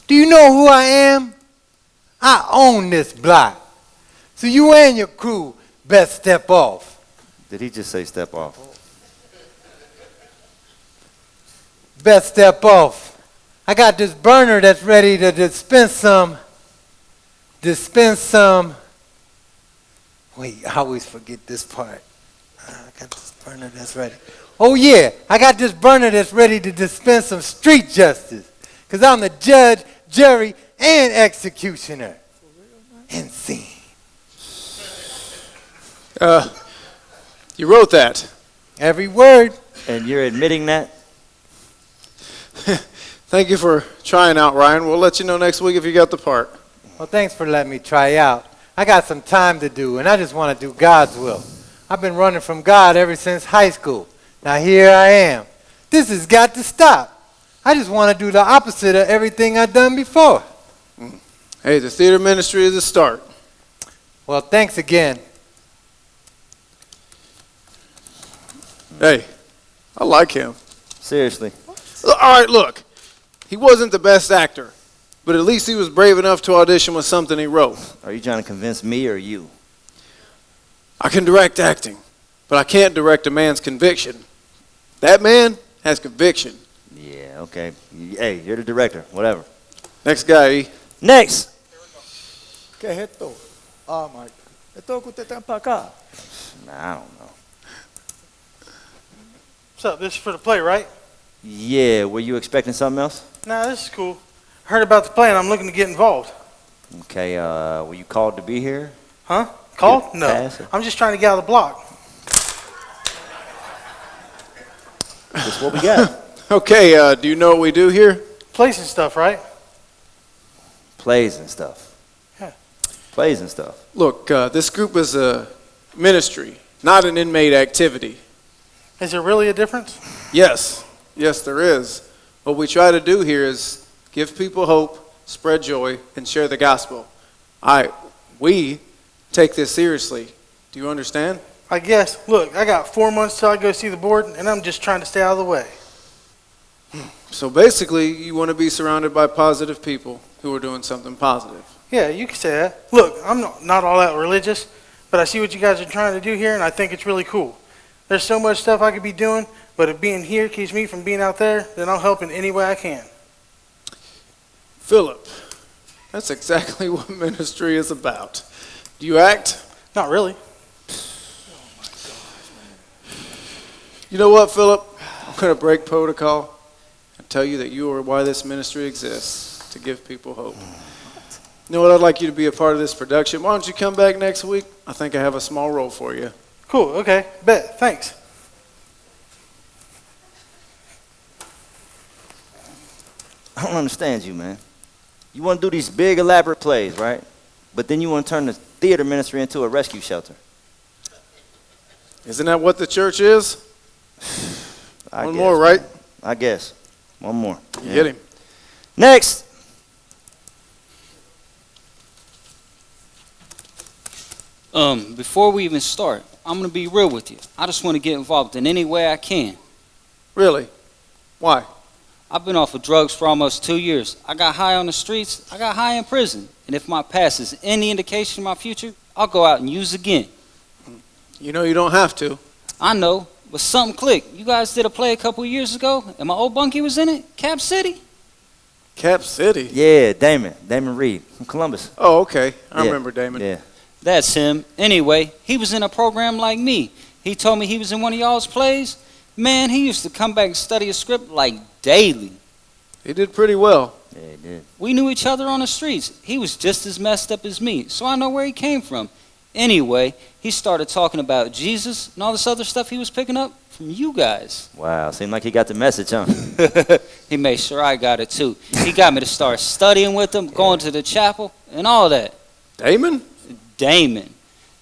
N: Do you know who I am? I own this block. So you and your crew best step off.
F: Did he just say step off?
N: Best step off. I got this burner that's ready to dispense some. Wait, I always forget this part. I got this burner that's ready. Oh yeah, I got this burner that's ready to dispense some street justice. Because I'm the judge, jury, and executioner. And scene.
G: You wrote that?
N: Every word.
F: And you're admitting that?
G: Thank you for trying out, Ryan. We'll let you know next week if you got the part.
N: Well, thanks for letting me try out. I got some time to do, and I just want to do God's will. I've been running from God ever since high school. Now here I am. This has got to stop. I just want to do the opposite of everything I've done before.
G: Hey, the theater ministry is a start.
N: Well, thanks again.
G: Hey, I like him.
F: Seriously.
G: All right, look. He wasn't the best actor, but at least he was brave enough to audition with something he wrote.
F: Are you trying to convince me or you?
G: I can direct acting, but but I can't direct a man's conviction. That man has conviction.
F: Yeah, okay. Hey, you're the director. Whatever.
G: Next guy, E.
F: Next.
J: ¿Qué es esto? Ah, Mike. Esto que usted traen para acá.
F: Nah, I don't know.
O: What's up? This is for the play, right?
F: Yeah, were you expecting something else?
O: Nah, this is cool. Heard about the play and I'm looking to get involved.
F: Okay, were you called to be here?
O: Huh? Called?
F: Yeah,
O: No.
F: pass it.
O: I'm just trying to get out of the block.
F: That's what we got.
G: Okay, do you know what we do here?
O: Plays and stuff, right?
F: Plays and stuff.
O: Yeah.
F: Plays and stuff.
G: Look, this group is a ministry, not an inmate activity.
O: Is there really a difference?
G: Yes, there is. What we try to do here is give people hope, spread joy, and share the gospel. We take this seriously. Do you understand?
O: I guess. Look, I got 4 months till I go see the board, and I'm just trying to stay out of the way.
G: So basically, you want to be surrounded by positive people who are doing something positive.
O: Yeah, you can say that. Look, I'm not all that religious, but I see what you guys are trying to do here, and I think it's really cool. There's so much stuff I could be doing, but if being here keeps me from being out there, then I'll help in any way I can.
G: Philip, that's exactly what ministry is about. Do you act?
O: Not really.
G: You know what, Philip? I'm going to break protocol and tell you that you are why this ministry exists, to give people hope. You know what? I'd like you to be a part of this production. Why don't you come back next week? I think I have a small role for you.
O: Cool, okay, bet, thanks.
F: I don't understand you, man. You want to do these big, elaborate plays, right? But then you want to turn the theater ministry into a rescue shelter.
G: Isn't that what the church is? One more,
F: man.
G: right?
F: I guess. One more.
G: You hit him.
F: Next.
P: Before we even start, I'm going to be real with you. I just want to get involved in any way I can.
G: Really? Why?
P: I've been off of drugs for almost 2 years. I got high on the streets. I got high in prison. And if my past is any indication of my future, I'll go out and use again.
G: You know you don't have to.
P: I know, but something clicked. You guys did a play a couple years ago, and my old bunkie was in it, Cap City.
G: Cap City?
F: Yeah, Damon Reed from Columbus.
G: Oh, okay. I remember Damon.
F: Yeah.
P: That's him. Anyway, he was in a program like me. He told me he was in one of y'all's plays. Man, he used to come back and study a script like daily.
G: He did pretty well.
F: Yeah, he did.
P: We knew each other on the streets. He was just as messed up as me, so I know where he came from. Anyway, he started talking about Jesus and all this other stuff he was picking up from you guys.
F: Wow, seemed like he got the message, huh?
P: He made sure I got it too. He got me to start studying with him, going to the chapel, and all that.
G: Damon?
P: Damon.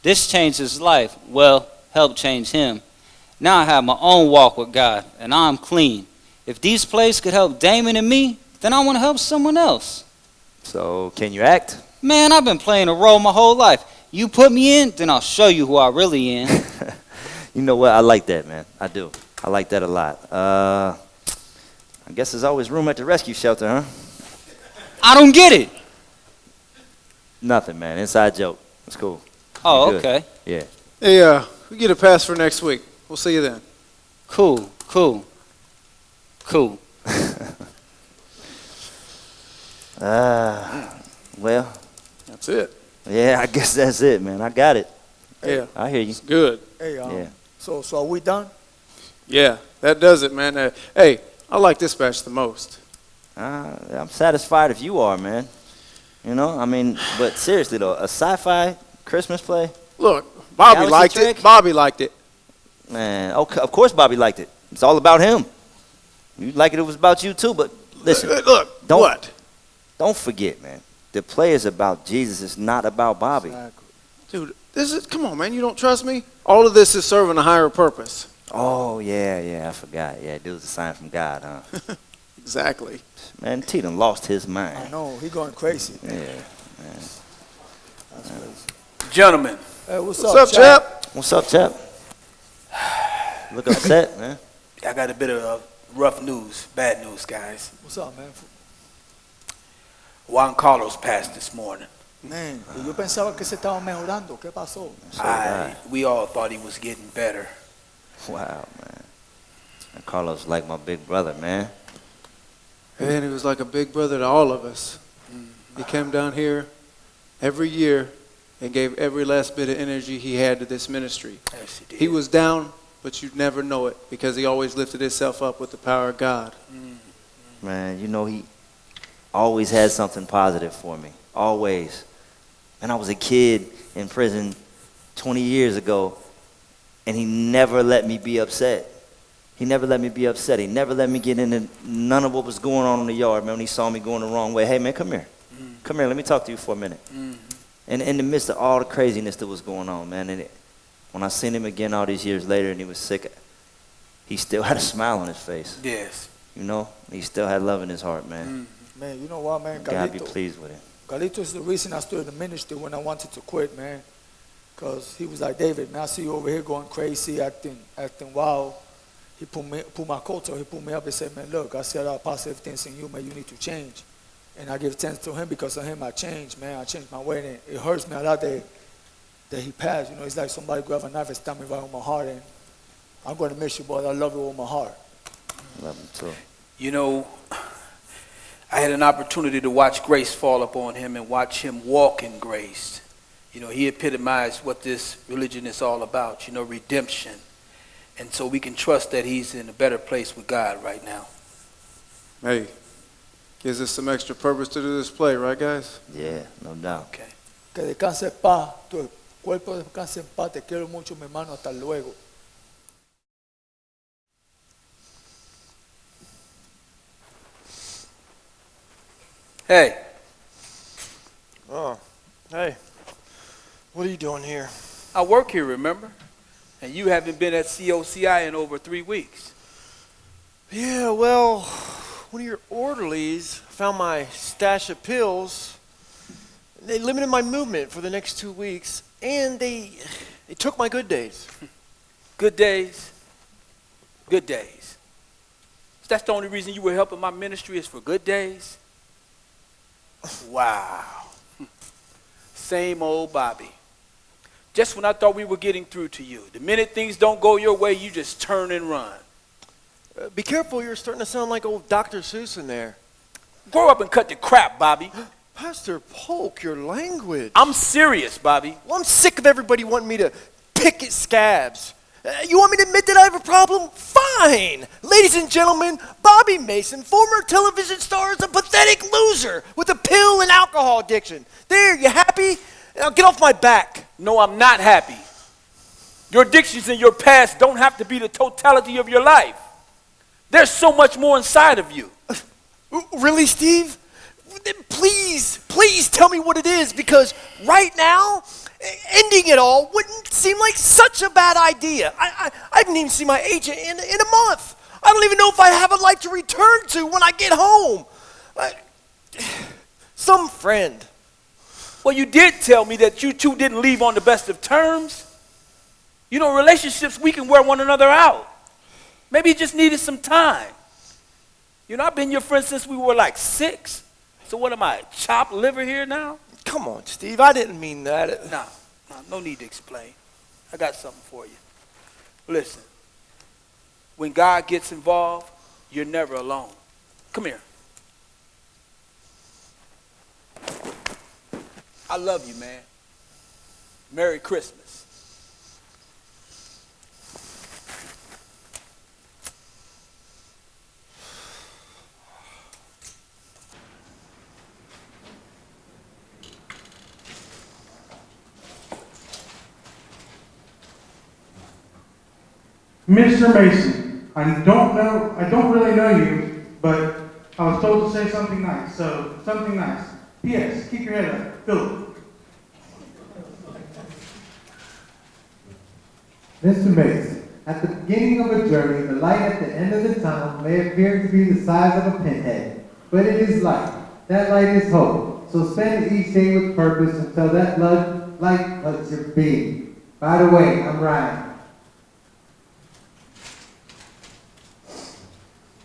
P: This changed his life. Well, helped change him. Now I have my own walk with God, and I'm clean. If these plays could help Damon and me, then I want to help someone else.
F: So, can you act?
P: Man, I've been playing a role my whole life. You put me in, then I'll show you who I really am.
F: You know what? I like that, man. I do. I like that a lot. I guess there's always room at the rescue shelter, huh?
P: I don't get it.
F: Nothing, man. Inside joke. It's cool.
P: Oh,
F: You're good.
P: okay.
F: Yeah.
G: Hey, we get a pass for next week. We'll see you then.
P: Cool.
F: Well.
G: That's it.
F: Yeah, I guess that's it, man. I got it.
G: Yeah.
F: I hear you.
G: It's good.
J: Hey,
F: Yeah.
J: so are we done?
G: Yeah, that does it, man. Hey, I like this batch the most.
F: I'm satisfied if you are, man. You know, I mean, but seriously though, a sci-fi Christmas play?
G: Look, Bobby
F: Galaxy
G: liked
F: Trek?
G: it. Bobby liked it.
F: Man, okay, of course Bobby liked it. It's all about him. You'd like it if it was about you too, but listen.
G: Look, what?
F: Don't forget, man. The play is about Jesus. It's not about Bobby.
J: Exactly.
G: Dude, come on, man. You don't trust me? All of this is serving a higher purpose.
F: Oh, yeah, I forgot. Yeah, it was a sign from God, huh?
G: Exactly.
F: Man, T done lost his mind.
J: I know, he going crazy.
F: Yeah, man.
J: That's crazy.
E: Gentlemen.
J: Hey, what's
G: up, chap?
F: What's up, chap? Look upset, man.
E: I got a bit of rough news, bad news, guys.
J: What's up, man?
E: Juan Carlos passed this morning.
J: Man, yo pensaba que se estaba mejorando. ¿Qué pasó?
E: We all thought he was getting better.
F: Wow, man. And Carlos like my big brother, man.
G: And he was like a big brother to all of us. He came down here every year and gave every last bit of energy he had to this ministry.
E: Yes, he did.
G: He was down, but you'd never know it because he always lifted himself up with the power of God.
F: Man, you know, he always had something positive for me. Always. And I was a kid in prison 20 years ago, and he never let me be upset. He never let me be upset. He never let me get into none of what was going on in the yard, man. When he saw me going the wrong way, hey, man, come here. Come here, let me talk to you for a minute. And in the midst of all the craziness that was going on, man, and when I seen him again all these years later and he was sick, he still had a smile on his face.
E: Yes.
F: You know, he still had love in his heart, man.
J: Man, you know what, man?
F: God be pleased with him.
J: Carlito is the reason I started the ministry when I wanted to quit, man. Because he was like, David, man, I see you over here going crazy, acting wild. He pulled my coat up, he pulled me up and said, man, look, I see a lot of positive things in you, man, you need to change. And I give thanks to him because of him I changed, man. I changed my way, and it hurts me a lot that he passed. You know, it's like somebody grab a knife and stab me right on my heart, and I'm going to miss you, but I love you with my heart.
F: Love him too.
E: You know, I had an opportunity to watch grace fall upon him and watch him walk in grace. You know, he epitomized what this religion is all about, you know, redemption. And so we can trust that he's in a better place with God right now.
G: Hey, gives us some extra purpose to do this play, right, guys?
F: Yeah, no doubt.
E: Okay.
J: Que descanse en paz, tu cuerpo descanse en paz. Te quiero mucho, mi hermano. Hasta luego.
E: Hey.
B: Oh, hey. What are you doing here?
E: I work here, remember? And you haven't been at COCI in over 3 weeks.
B: Yeah, well, one of your orderlies found my stash of pills. They limited my movement for the next 2 weeks, and they took my good days.
E: Good days? Good days. So that's the only reason you were helping my ministry is for good days? Wow. Same old Bobby. Just when I thought we were getting through to you, the minute things don't go your way, you just turn and run.
B: Be careful, you're starting to sound like old Dr. Seuss in there.
E: Grow up and cut the crap, Bobby.
B: Pastor Polk, your language.
E: I'm serious, Bobby.
B: Well, I'm sick of everybody wanting me to pick at scabs. You want me to admit that I have a problem? Fine. Ladies and gentlemen, Bobby Mason, former television star, is a pathetic loser with a pill and alcohol addiction. There, you happy? Now get off my back.
E: No, I'm not happy. Your addictions in your past don't have to be the totality of your life. There's so much more inside of you.
B: Really, Steve? Then please tell me what it is, because right now, ending it all wouldn't seem like such a bad idea. I haven't even seen my agent in a month. I don't even know if I have a life to return to when I get home. Some friend.
E: Well, you did tell me that you two didn't leave on the best of terms. You know, relationships, we can wear one another out. Maybe you just needed some time. You know, I've been your friend since we were like 6. So what am I, chopped liver here now?
B: Come on, Steve, I didn't mean that.
E: No need to explain. I got something for you. Listen, when God gets involved, you're never alone. Come here. I love you, man. Merry Christmas.
O: Mr. Mason, I don't really know you, but I was told to say something nice, so something nice. P.S. Keep your head up. Philip.
N: Mr. Mason, at the beginning of a journey, the light at the end of the tunnel may appear to be the size of a pinhead, but it is light. That light is hope. So spend each day with purpose until that light floods your being. By the way, I'm Ryan.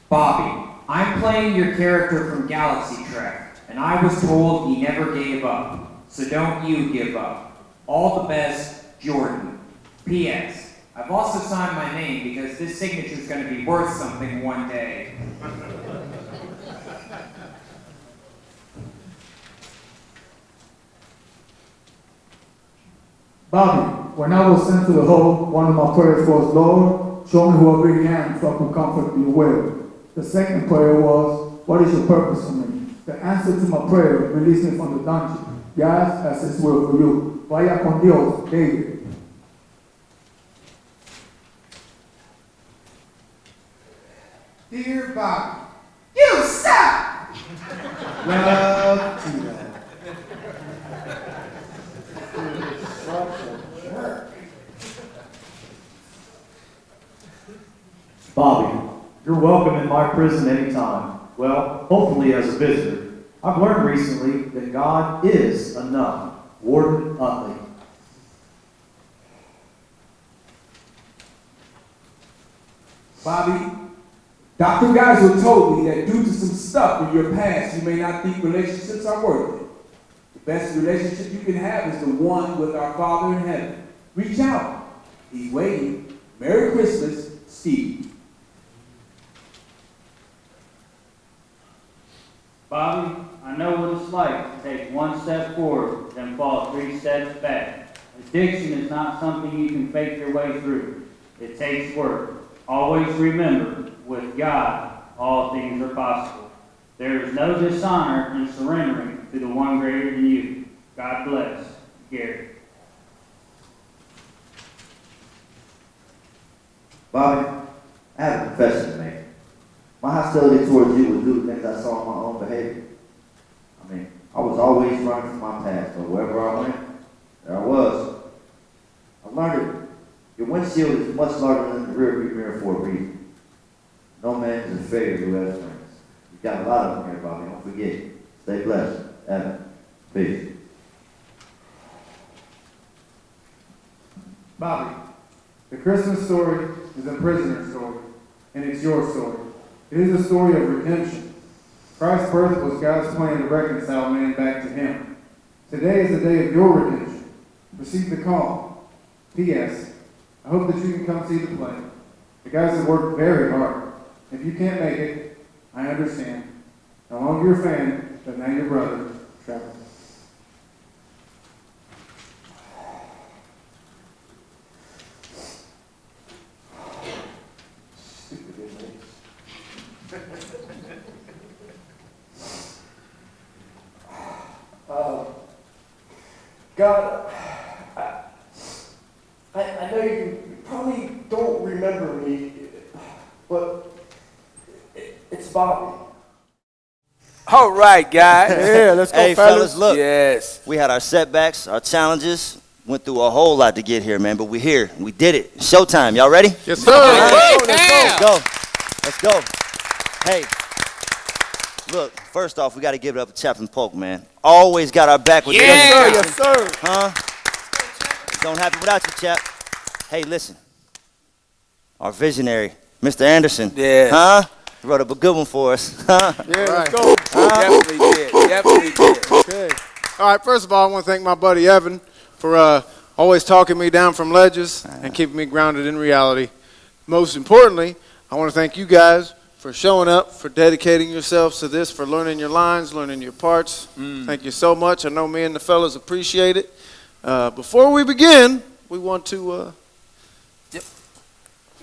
Q: Bobby, I'm playing your character from Galaxy Trek, and I was told he never gave up. So don't you give up. All the best, Jordan. P.S. I've also signed my name because this signature is going to be worth something one day.
R: Bobby, when I was sent to the hole, one of my prayers was, Lord, show me who I really am so I can comfort your will. The second prayer was, what is your purpose for me? The answer to my prayer, release me from the dungeon. Guys, that's His will for you. Vaya con Dios, David.
S: Dear Bobby, you suck!
R: Love Tina.
T: Bobby, you're welcome in my prison anytime. Well, hopefully as a visitor. I've learned recently that God is enough. Warden Utley.
S: Bobby, Dr. Geisel told me that due to some stuff in your past, you may not think relationships are worth it. The best relationship you can have is the one with our Father in heaven. Reach out. He's waiting. Merry Christmas, Steve.
U: Bobby, I know what it's like to take one step forward, then fall 3 steps back. Addiction is not something you can fake your way through. It takes work. Always remember, with God, all things are possible. There is no dishonor in surrendering to the one greater than you. God bless. Gary.
F: Bobby, I have a confession to make. My hostility towards you was due to things I saw in my own behavior. I mean, I was always running from my past, but wherever I went, there I was. I learned it. Your windshield is much larger than the rearview mirror for a reason. No man is a failure who has friends. You've got a lot of them here, Bobby. Don't forget. Stay blessed. Evan. Peace.
R: Bobby, the Christmas story is a prisoner story, and it's your story. It is a story of redemption. Christ's birth was God's plan to reconcile man back to Him. Today is the day of your redemption. Receive the call. P.S. I hope that you can come see the play. The guys have worked very hard. If you can't make it, I understand. No longer your fan, but now your brother, Trevor.
B: God, I know you probably don't remember me, but it's Bobby.
E: All right, guys.
B: Yeah, let's go,
F: hey, fellas. Look,
E: yes.
F: We had our setbacks, our challenges, went through a whole lot to get here, man, but we're here. We did it. Showtime. Y'all ready?
B: Yes, sir.
F: Let's go. Let's go. Hey, look, first off, we got to give it up to Chaplain Polk, man. Always got our back with
B: Yes, sir.
F: Huh? Don't happen without you, chap. Hey, listen. Our visionary, Mr. Anderson.
E: Yeah.
F: Huh? He wrote up a good one for us. Huh?
B: Yeah, let's go.
E: Definitely did. Definitely did.
G: Okay. All right, first of all, I want to thank my buddy Evan for always talking me down from ledges and keeping me grounded in reality. Most importantly, I want to thank you guys for showing up, for dedicating yourselves to this, for learning your lines, learning your parts. Thank you so much. I know me and the fellas appreciate it. Before we begin, we want to...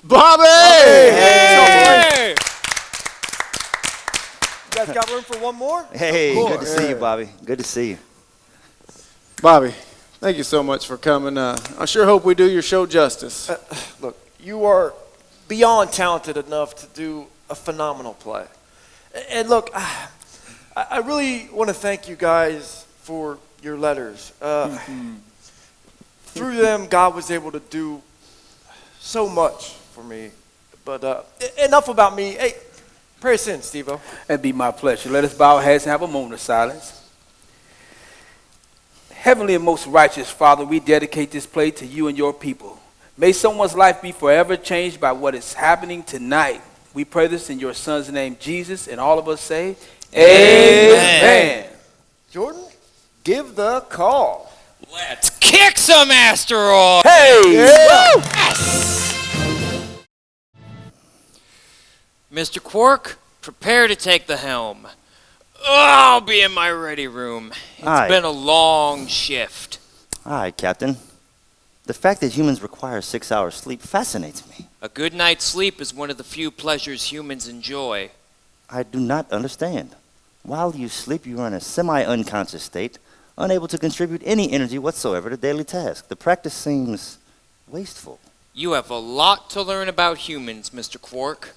G: Bobby!
B: Hey! You guys got room for one more?
F: Hey, good to see you, Bobby. Good to see you.
G: Bobby, thank you so much for coming. I sure hope we do your show justice.
B: Look, you are beyond talented enough to do a phenomenal play. And look, I really want to thank you guys for your letters. Through them, God was able to do so much for me. But enough about me. Hey, pray us in, Steve-O.
E: It'd be my pleasure. Let us bow our heads and have a moment of silence. Heavenly and most righteous Father, we dedicate this play to you and your people. May someone's life be forever changed by what is happening tonight. We pray this in your son's name, Jesus, and all of us say, Amen.
B: Jordan, give the call.
K: Let's kick some asteroids.
E: Hey!
B: Yeah.
K: Yes! Mr. Quark, prepare to take the helm. I'll be in my ready room. It's
F: Aye.
K: been a long shift.
F: Aye, Captain. The fact that humans require 6 hours sleep fascinates me.
K: A good night's sleep is one of the few pleasures humans enjoy.
F: I do not understand. While you sleep, you are in a semi-unconscious state, unable to contribute any energy whatsoever to daily tasks. The practice seems wasteful.
K: You have a lot to learn about humans, Mr. Quark.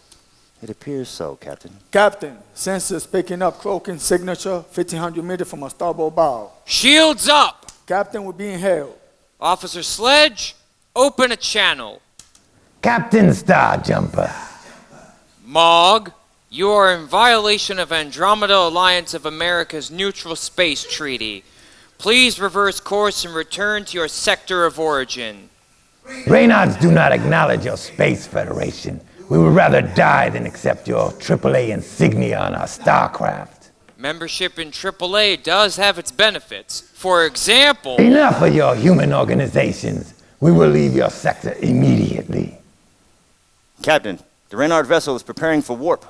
F: It appears so, Captain.
J: Captain, sensors picking up cloaking signature 1,500 meters from a starboard bow.
K: Shields up!
J: Captain, we're being hailed.
K: Officer Sledge, open a channel.
C: Captain Starjumper.
K: Mog, you are in violation of Andromeda Alliance of America's Neutral Space Treaty. Please reverse course and return to your sector of origin.
C: Reynards do not acknowledge your Space Federation. We would rather die than accept your AAA insignia on our starcraft.
K: Membership in AAA does have its benefits. For example...
C: Enough of your human organizations. We will leave your sector immediately.
F: Captain, the Reynard vessel is preparing for warp.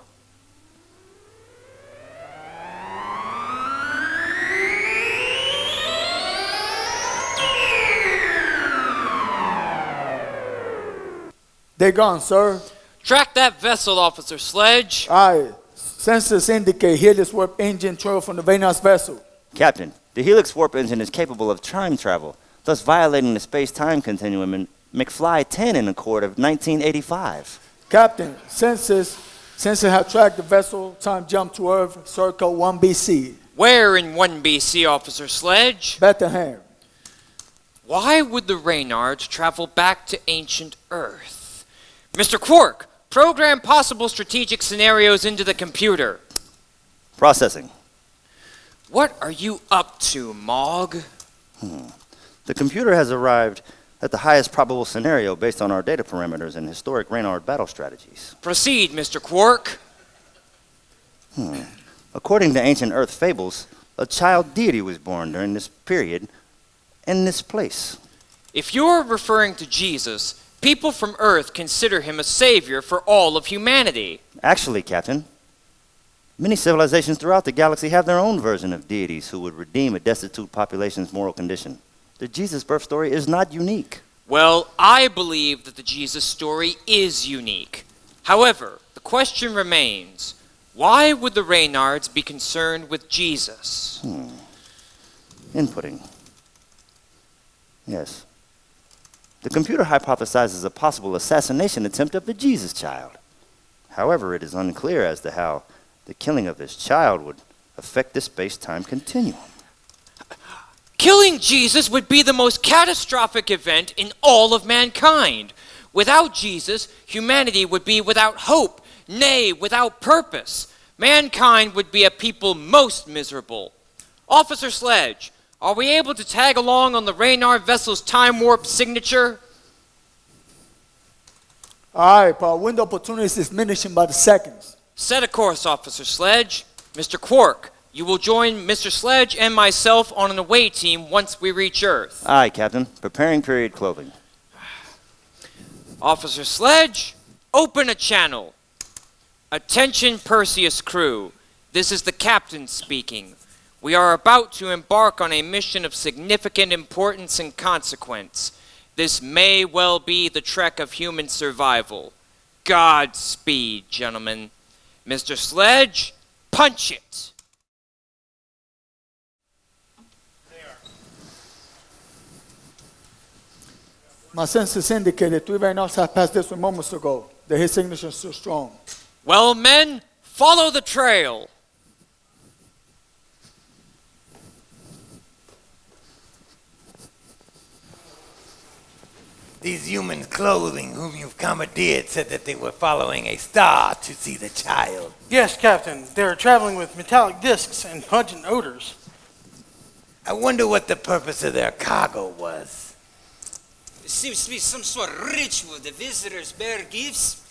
J: They gone, sir.
K: Track that vessel, Officer Sledge.
J: Aye. Sensors indicate Helix warp engine trail from the Venus vessel.
F: Captain, the Helix warp engine is capable of time travel, thus violating the space-time continuum in McFly 10 in Accord of 1985.
J: Captain, sensors have tracked the vessel time jump to Earth, circa 1 BC.
K: Where in 1 BC, Officer Sledge?
J: Bethlehem.
K: Why would the Reynards travel back to ancient Earth? Mr. Quark, program possible strategic scenarios into the computer.
F: Processing.
K: What are you up to, Mog?
F: The computer has arrived at the highest probable scenario based on our data parameters and historic Reynard battle strategies.
K: Proceed, Mr. Quark.
F: According to ancient Earth fables, a child deity was born during this period in this place.
K: If you're referring to Jesus, people from Earth consider him a savior for all of humanity.
F: Actually, Captain, many civilizations throughout the galaxy have their own version of deities who would redeem a destitute population's moral condition. The Jesus birth story is not unique.
K: Well, I believe that the Jesus story is unique. However, the question remains, why would the Reynards be concerned with Jesus?
F: Inputting. Yes. The computer hypothesizes a possible assassination attempt of the Jesus child. However, it is unclear as to how the killing of this child would affect the space-time continuum.
K: Killing Jesus would be the most catastrophic event in all of mankind. Without Jesus, humanity would be without hope, nay, without purpose. Mankind would be a people most miserable. Officer Sledge, are we able to tag along on the Reynard vessel's time warp signature?
J: Aye, but our window opportunity is diminishing by the seconds.
K: Set a course, Officer Sledge. Mr. Quark, you will join Mr. Sledge and myself on an away team once we reach Earth.
F: Aye, Captain. Preparing period clothing.
K: Officer Sledge, open a channel. Attention Perseus crew. This is the captain speaking. We are about to embark on a mission of significant importance and consequence. This may well be the trek of human survival. Godspeed, gentlemen. Mr. Sledge, punch it!
J: My sensors indicated 3 Reynolds have passed this one moments ago. The hit signature is still strong.
K: Well, men, follow the trail.
C: These humans clothing whom you've commandeered said that they were following a star to see the child.
O: Yes, Captain. They are traveling with metallic discs and pungent odors.
C: I wonder what the purpose of their cargo was.
V: It seems to be some sort of ritual. The visitors bear gifts.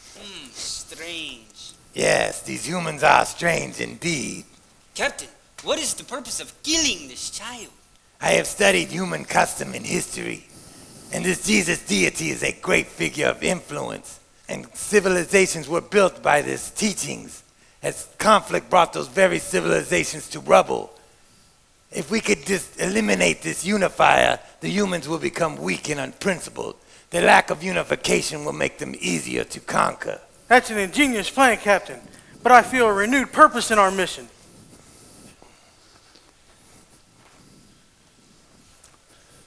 V: Strange.
C: Yes, these humans are strange indeed.
V: Captain, what is the purpose of killing this child?
C: I have studied human custom and history, and this Jesus deity is a great figure of influence, And civilizations were built by these teachings, as conflict brought those very civilizations to rubble. If we could just eliminate this unifier, the humans will become weak and unprincipled. The lack of unification will make them easier to conquer.
O: That's an ingenious plan, Captain, but I feel a renewed purpose in our mission.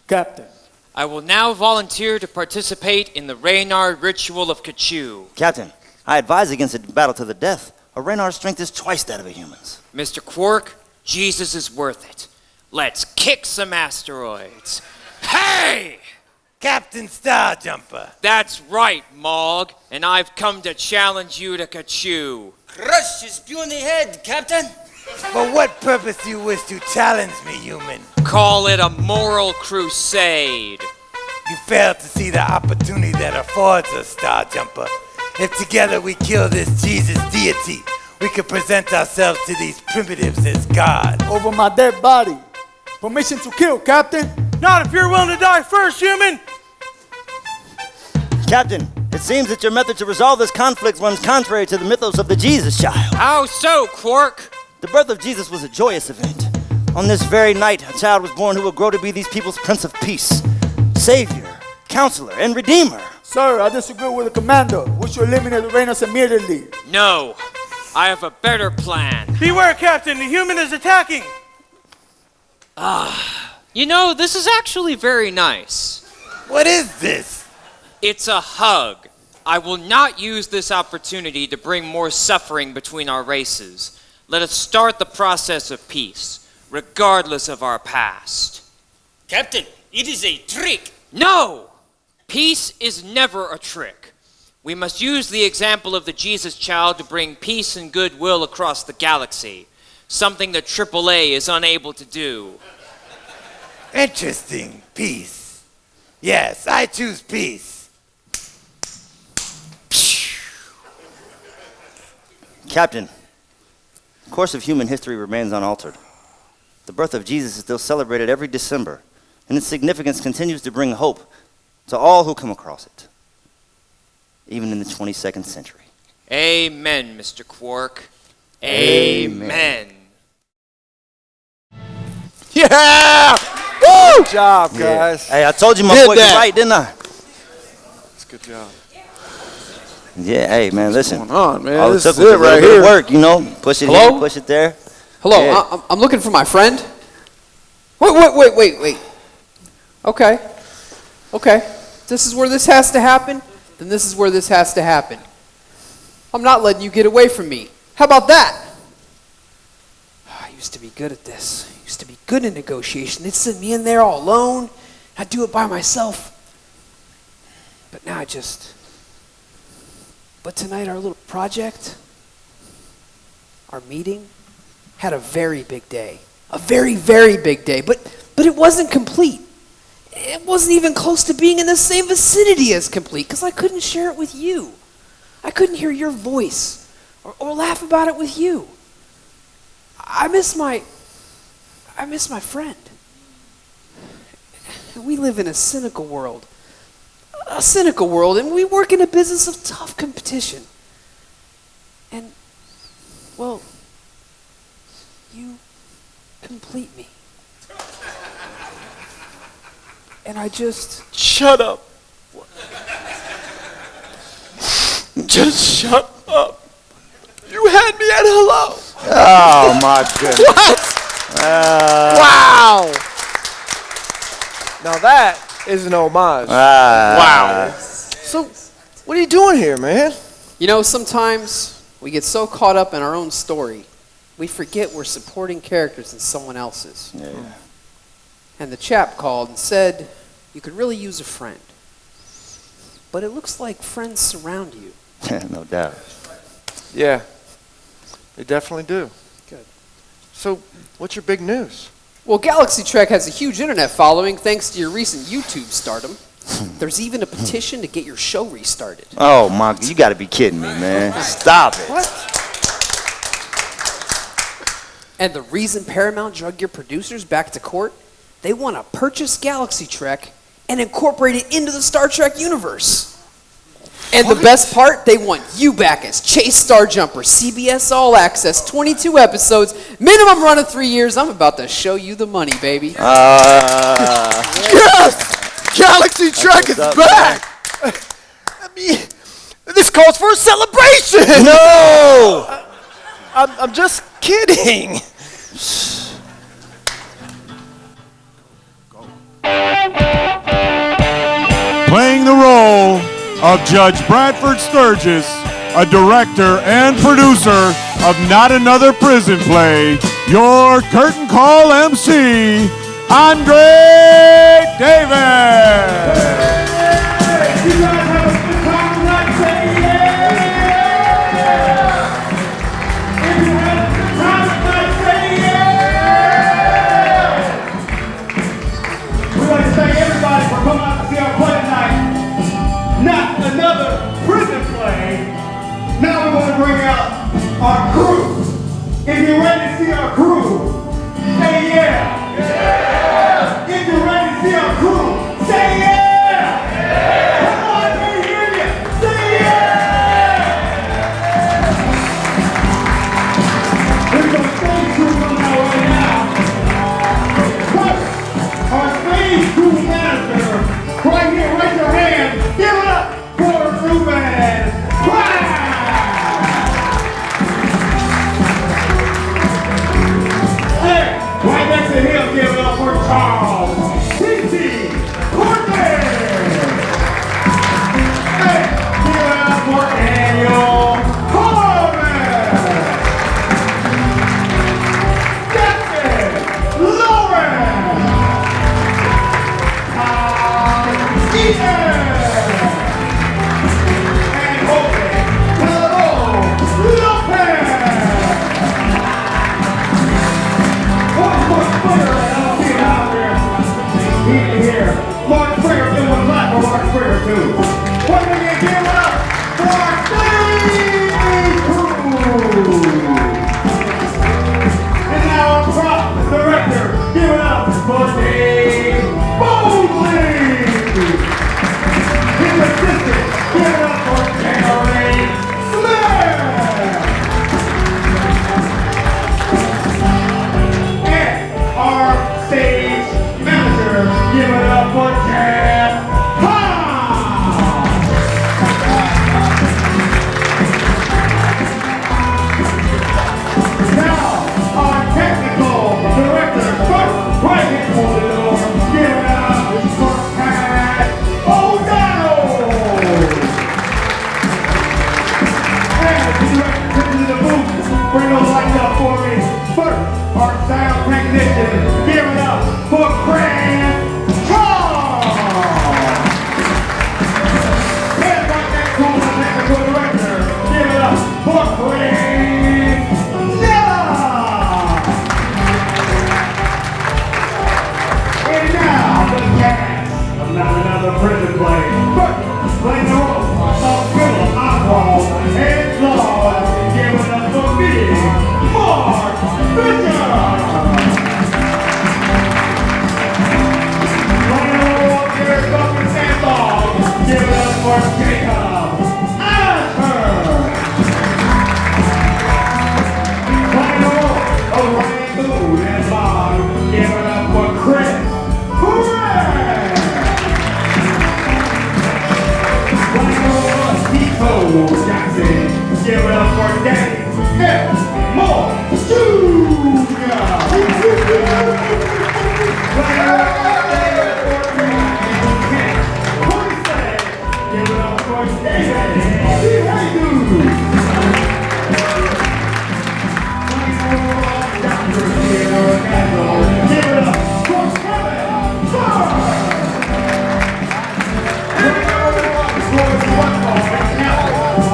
J: Captain.
K: I will now volunteer to participate in the Reynard ritual of Kachu.
F: Captain, I advise against a battle to the death. A Reynard's strength is twice that of a human's.
K: Mr. Quark, Jesus is worth it. Let's kick some asteroids. Hey!
C: Captain Starjumper.
K: That's right, Mog, and I've come to challenge you to Kachu.
V: Crush his puny head, Captain.
C: For what purpose do you wish to challenge me, human?
K: Call it a moral crusade.
C: You fail to see the opportunity that affords us, Starjumper. If together we kill this Jesus deity, we could present ourselves to these primitives as God.
J: Over my dead body. Permission to kill, Captain.
O: Not if you're willing to die first, human.
F: Captain, it seems that your method to resolve this conflict runs contrary to the mythos of the Jesus child.
K: How so, Quark?
F: The birth of Jesus was a joyous event. On this very night, a child was born who will grow to be these people's Prince of Peace, Savior, Counselor, and Redeemer.
J: Sir, I disagree with the commander. We should eliminate the Reynolds immediately.
K: No, I have a better plan.
O: Beware, Captain, the human is attacking.
K: You know, this is actually very nice.
C: What is this?
K: It's a hug. I will not use this opportunity to bring more suffering between our races. Let us start the process of peace, regardless of our past.
V: Captain, it is a trick.
K: No! Peace is never a trick. We must use the example of the Jesus child to bring peace and goodwill across the galaxy, something that AAA is unable to do.
C: Interesting. Peace. Yes, I choose peace.
F: Captain, the course of human history remains unaltered. The birth of Jesus is still celebrated every December, and its significance continues to bring hope to all who come across it, even in the 22nd century.
K: Amen, Mr. Quark. Amen.
D: Yeah! Woo! Good job, guys.
F: Hey, I told you my boy was right, didn't I?
D: That's a good job.
F: Yeah, hey, man, listen.
D: What's going on, man?
F: All it
D: This
F: took
D: is
F: was
D: it
F: a little
D: right
F: bit
D: here.
F: of work, you know? Push it
A: Hello?
F: here, push it there.
A: Hello,
F: Yeah.
A: I'm looking for my friend. Wait. Okay. This is where this has to happen, then this is where this has to happen. I'm not letting you get away from me. How about that? I used to be good at this. I used to be good in negotiation. They'd send me in there all alone. I'd do it by myself. But now But tonight our little project, our meeting, had a very big day. A very, very big day. But it wasn't complete. It wasn't even close to being in the same vicinity as complete because I couldn't share it with you. I couldn't hear your voice or laugh about it with you. I miss my friend. We live in a cynical world. And we work in a business of tough competition. And, well, you complete me. And I just...
B: Shut up. Just shut up. You had me at hello.
F: Oh, my goodness.
B: What? Wow. Now that is an homage. Wow. So, what are you doing here, man?
A: You know, sometimes we get so caught up in our own story, we forget we're supporting characters in someone else's.
F: Yeah.
A: And the chap called and said, you could really use a friend. But it looks like friends surround you.
F: No doubt.
D: Yeah, they definitely do.
A: Good.
D: So, what's your big news?
A: Well, Galaxy Trek has a huge internet following thanks to your recent YouTube stardom. There's even a petition to get your show restarted.
F: Oh, my, you got to be kidding me, man. Stop it.
A: What? And the reason Paramount drug your producers back to court? They want to purchase Galaxy Trek and incorporate it into the Star Trek universe. And the best part, they want you back as Chase Starjumper, CBS All Access, 22 episodes, minimum run of 3 years. I'm about to show you the money, baby.
B: Yes! Galaxy Trek is back! I mean, this calls for a celebration!
F: No!
B: I'm just kidding.
H: Playing the role of Judge Bradford Sturgis, a director and producer of Not Another Prison Play, your curtain call MC, Andre Davis.
S: You guys have a good time tonight, say yeah! If you have a good time tonight, say yeah! We'd like to thank everybody for coming out to see our play tonight. Not Another Prison Play. Now we want to bring out our crew. If you're ready to see our crew, say yeah! Yeah! If you're ready to see our crew, say yeah! Come on, let me hear you! Say yeah! There's a stage crew coming out right now. First, our stage crew manager, right here, raise your hand. Give it up for Ruben. Hey, right next to him, give it up for Charles. T.T. Courtney. Hey, give it up for Daniel Coleman. Justin Lawrence. Ethan. And Jose Pedro Lopez. What's Mark Springer? I don't see him out there. He's here. Mark Springer, give him a clap for Mark Springer, too. What do you give it up for our stage crew? And now our prop director, give it up for Dave Mosley. His assistant, give it up for Jerry Smith. And our stage manager, give it up for Jeff Hahn. Now, our technical director, first, right here for the door, give it up for Pat O'Donnell. And the director comes to the booth, bring those lights up for me. First, our sound technician, give it up for Grant Charles. And right next to the technical director, give it up for Grant Nella. And now, the cast of Not Another Prison Play. First, playing the role of Philip Oswald and Lord, give it up for me, Mark Bishop. Playing the role of Derek Buckman Sandlog, give it up for Jacob Ashford. Playing the role of Ryan Boone and Bob, give it up for Chris Hooray! Playing the role of Tito Jackson, give it up for Danny F. Moore Jr. Playing the role of David Fortune and Ken Hoystead, give it up for David DeHaydoo. Playing the role of Dr. Theodore Castle, give it up for Kevin Burr. Playing the role of Floyd Westphal and now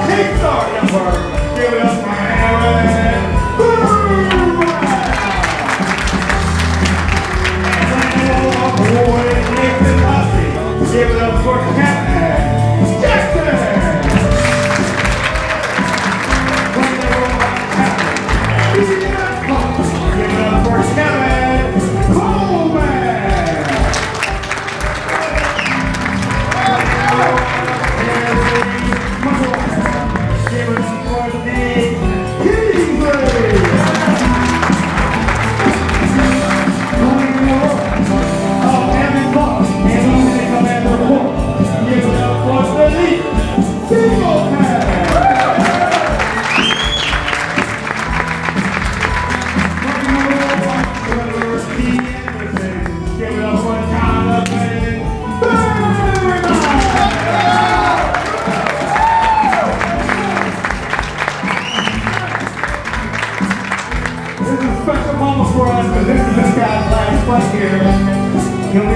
S: King Starjumper, give it up for Aaron Boomerang. And playing the role of Roy Nathan Hussey, give it up for Captain Jackson.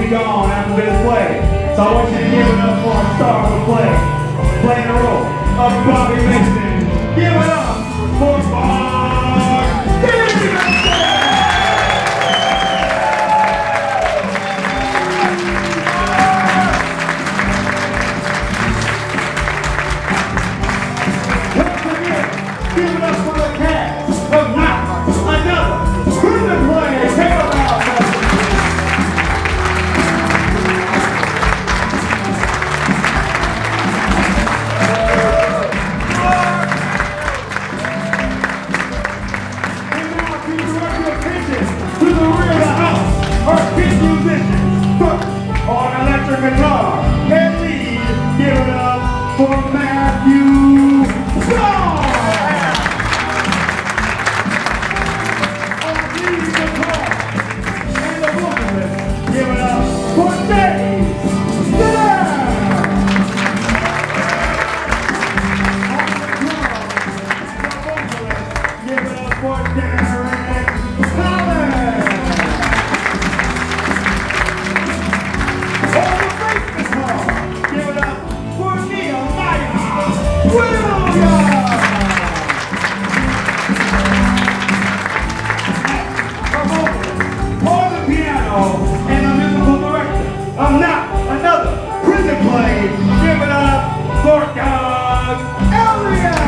S: be gone after this play. So I want you to give it up for our star of the play, playing the role of Bobby Mason. Give it up for Bob Davidson! Give it up for the cast of Not Another Prison Play. Take it out. And now, please direct your attention to the rear of the house. Our kid musicians, first on electric guitar and lead. Give it up for Matthew Strong. Give it up for Dave! Give it up for Derek Collins! On the bass guitar, give it up for Nehemiah Williams! On the piano and the musical director of Not Another Prison Play, give it up for Doug Elliott!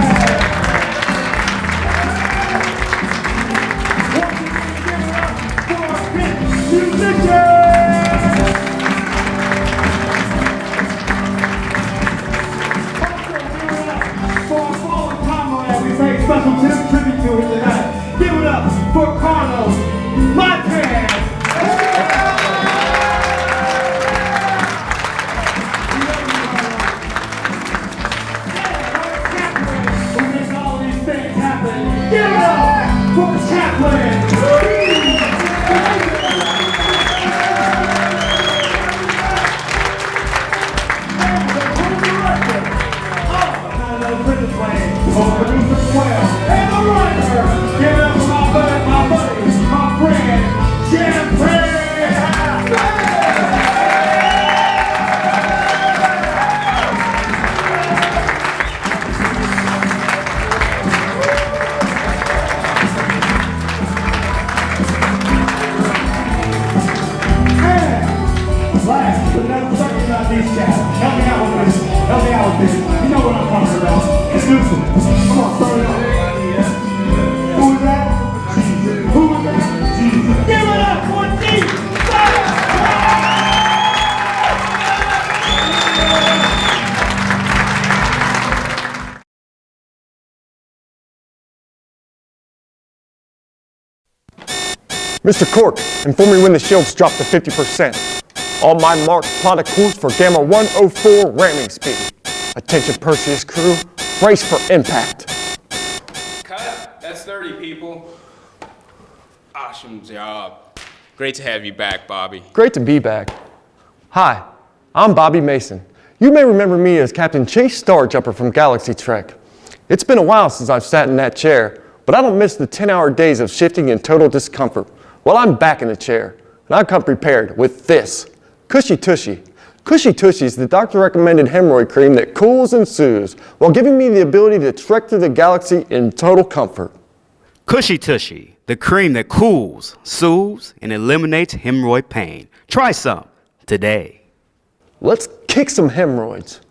S: Once again, give it up for our pit musicians! Also, give it up for our fallen comrade we pay special tribute to here tonight. Give it up for Carlos Montez! Who makes all these things happen? Give it up for Chaplain! And the co-director of Not Another Prison Play, co-producer as well, and the writer! Give it up for my buddy, my friend, Champagne! Last but certainly not least, Chad. Help me out with this. Help me out with this. You know what I'm talking about. Introduce him. Come on, start it off. Who is that? Jesus. Who is that? Jesus. Give it up for Jesus!
I: Mr. Cork, inform me when the shields drop to 50%. On my mark, plot a course for Gamma 104 ramming speed. Attention Perseus crew, brace for impact.
L: Cut. That's 30 people. Awesome job. Great to have you back, Bobby.
I: Great to be back. Hi, I'm Bobby Mason. You may remember me as Captain Chase Starjumper from Galaxy Trek. It's been a while since I've sat in that chair, but I don't miss the 10-hour days of shifting and total discomfort. Well, I'm back in the chair, and I've come prepared with this. Cushy Tushy. Cushy Tushy is the doctor-recommended hemorrhoid cream that cools and soothes while giving me the ability to trek through the galaxy in total comfort.
W: Cushy Tushy, the cream that cools, soothes, and eliminates hemorrhoid pain. Try some today.
I: Let's kick some hemorrhoids.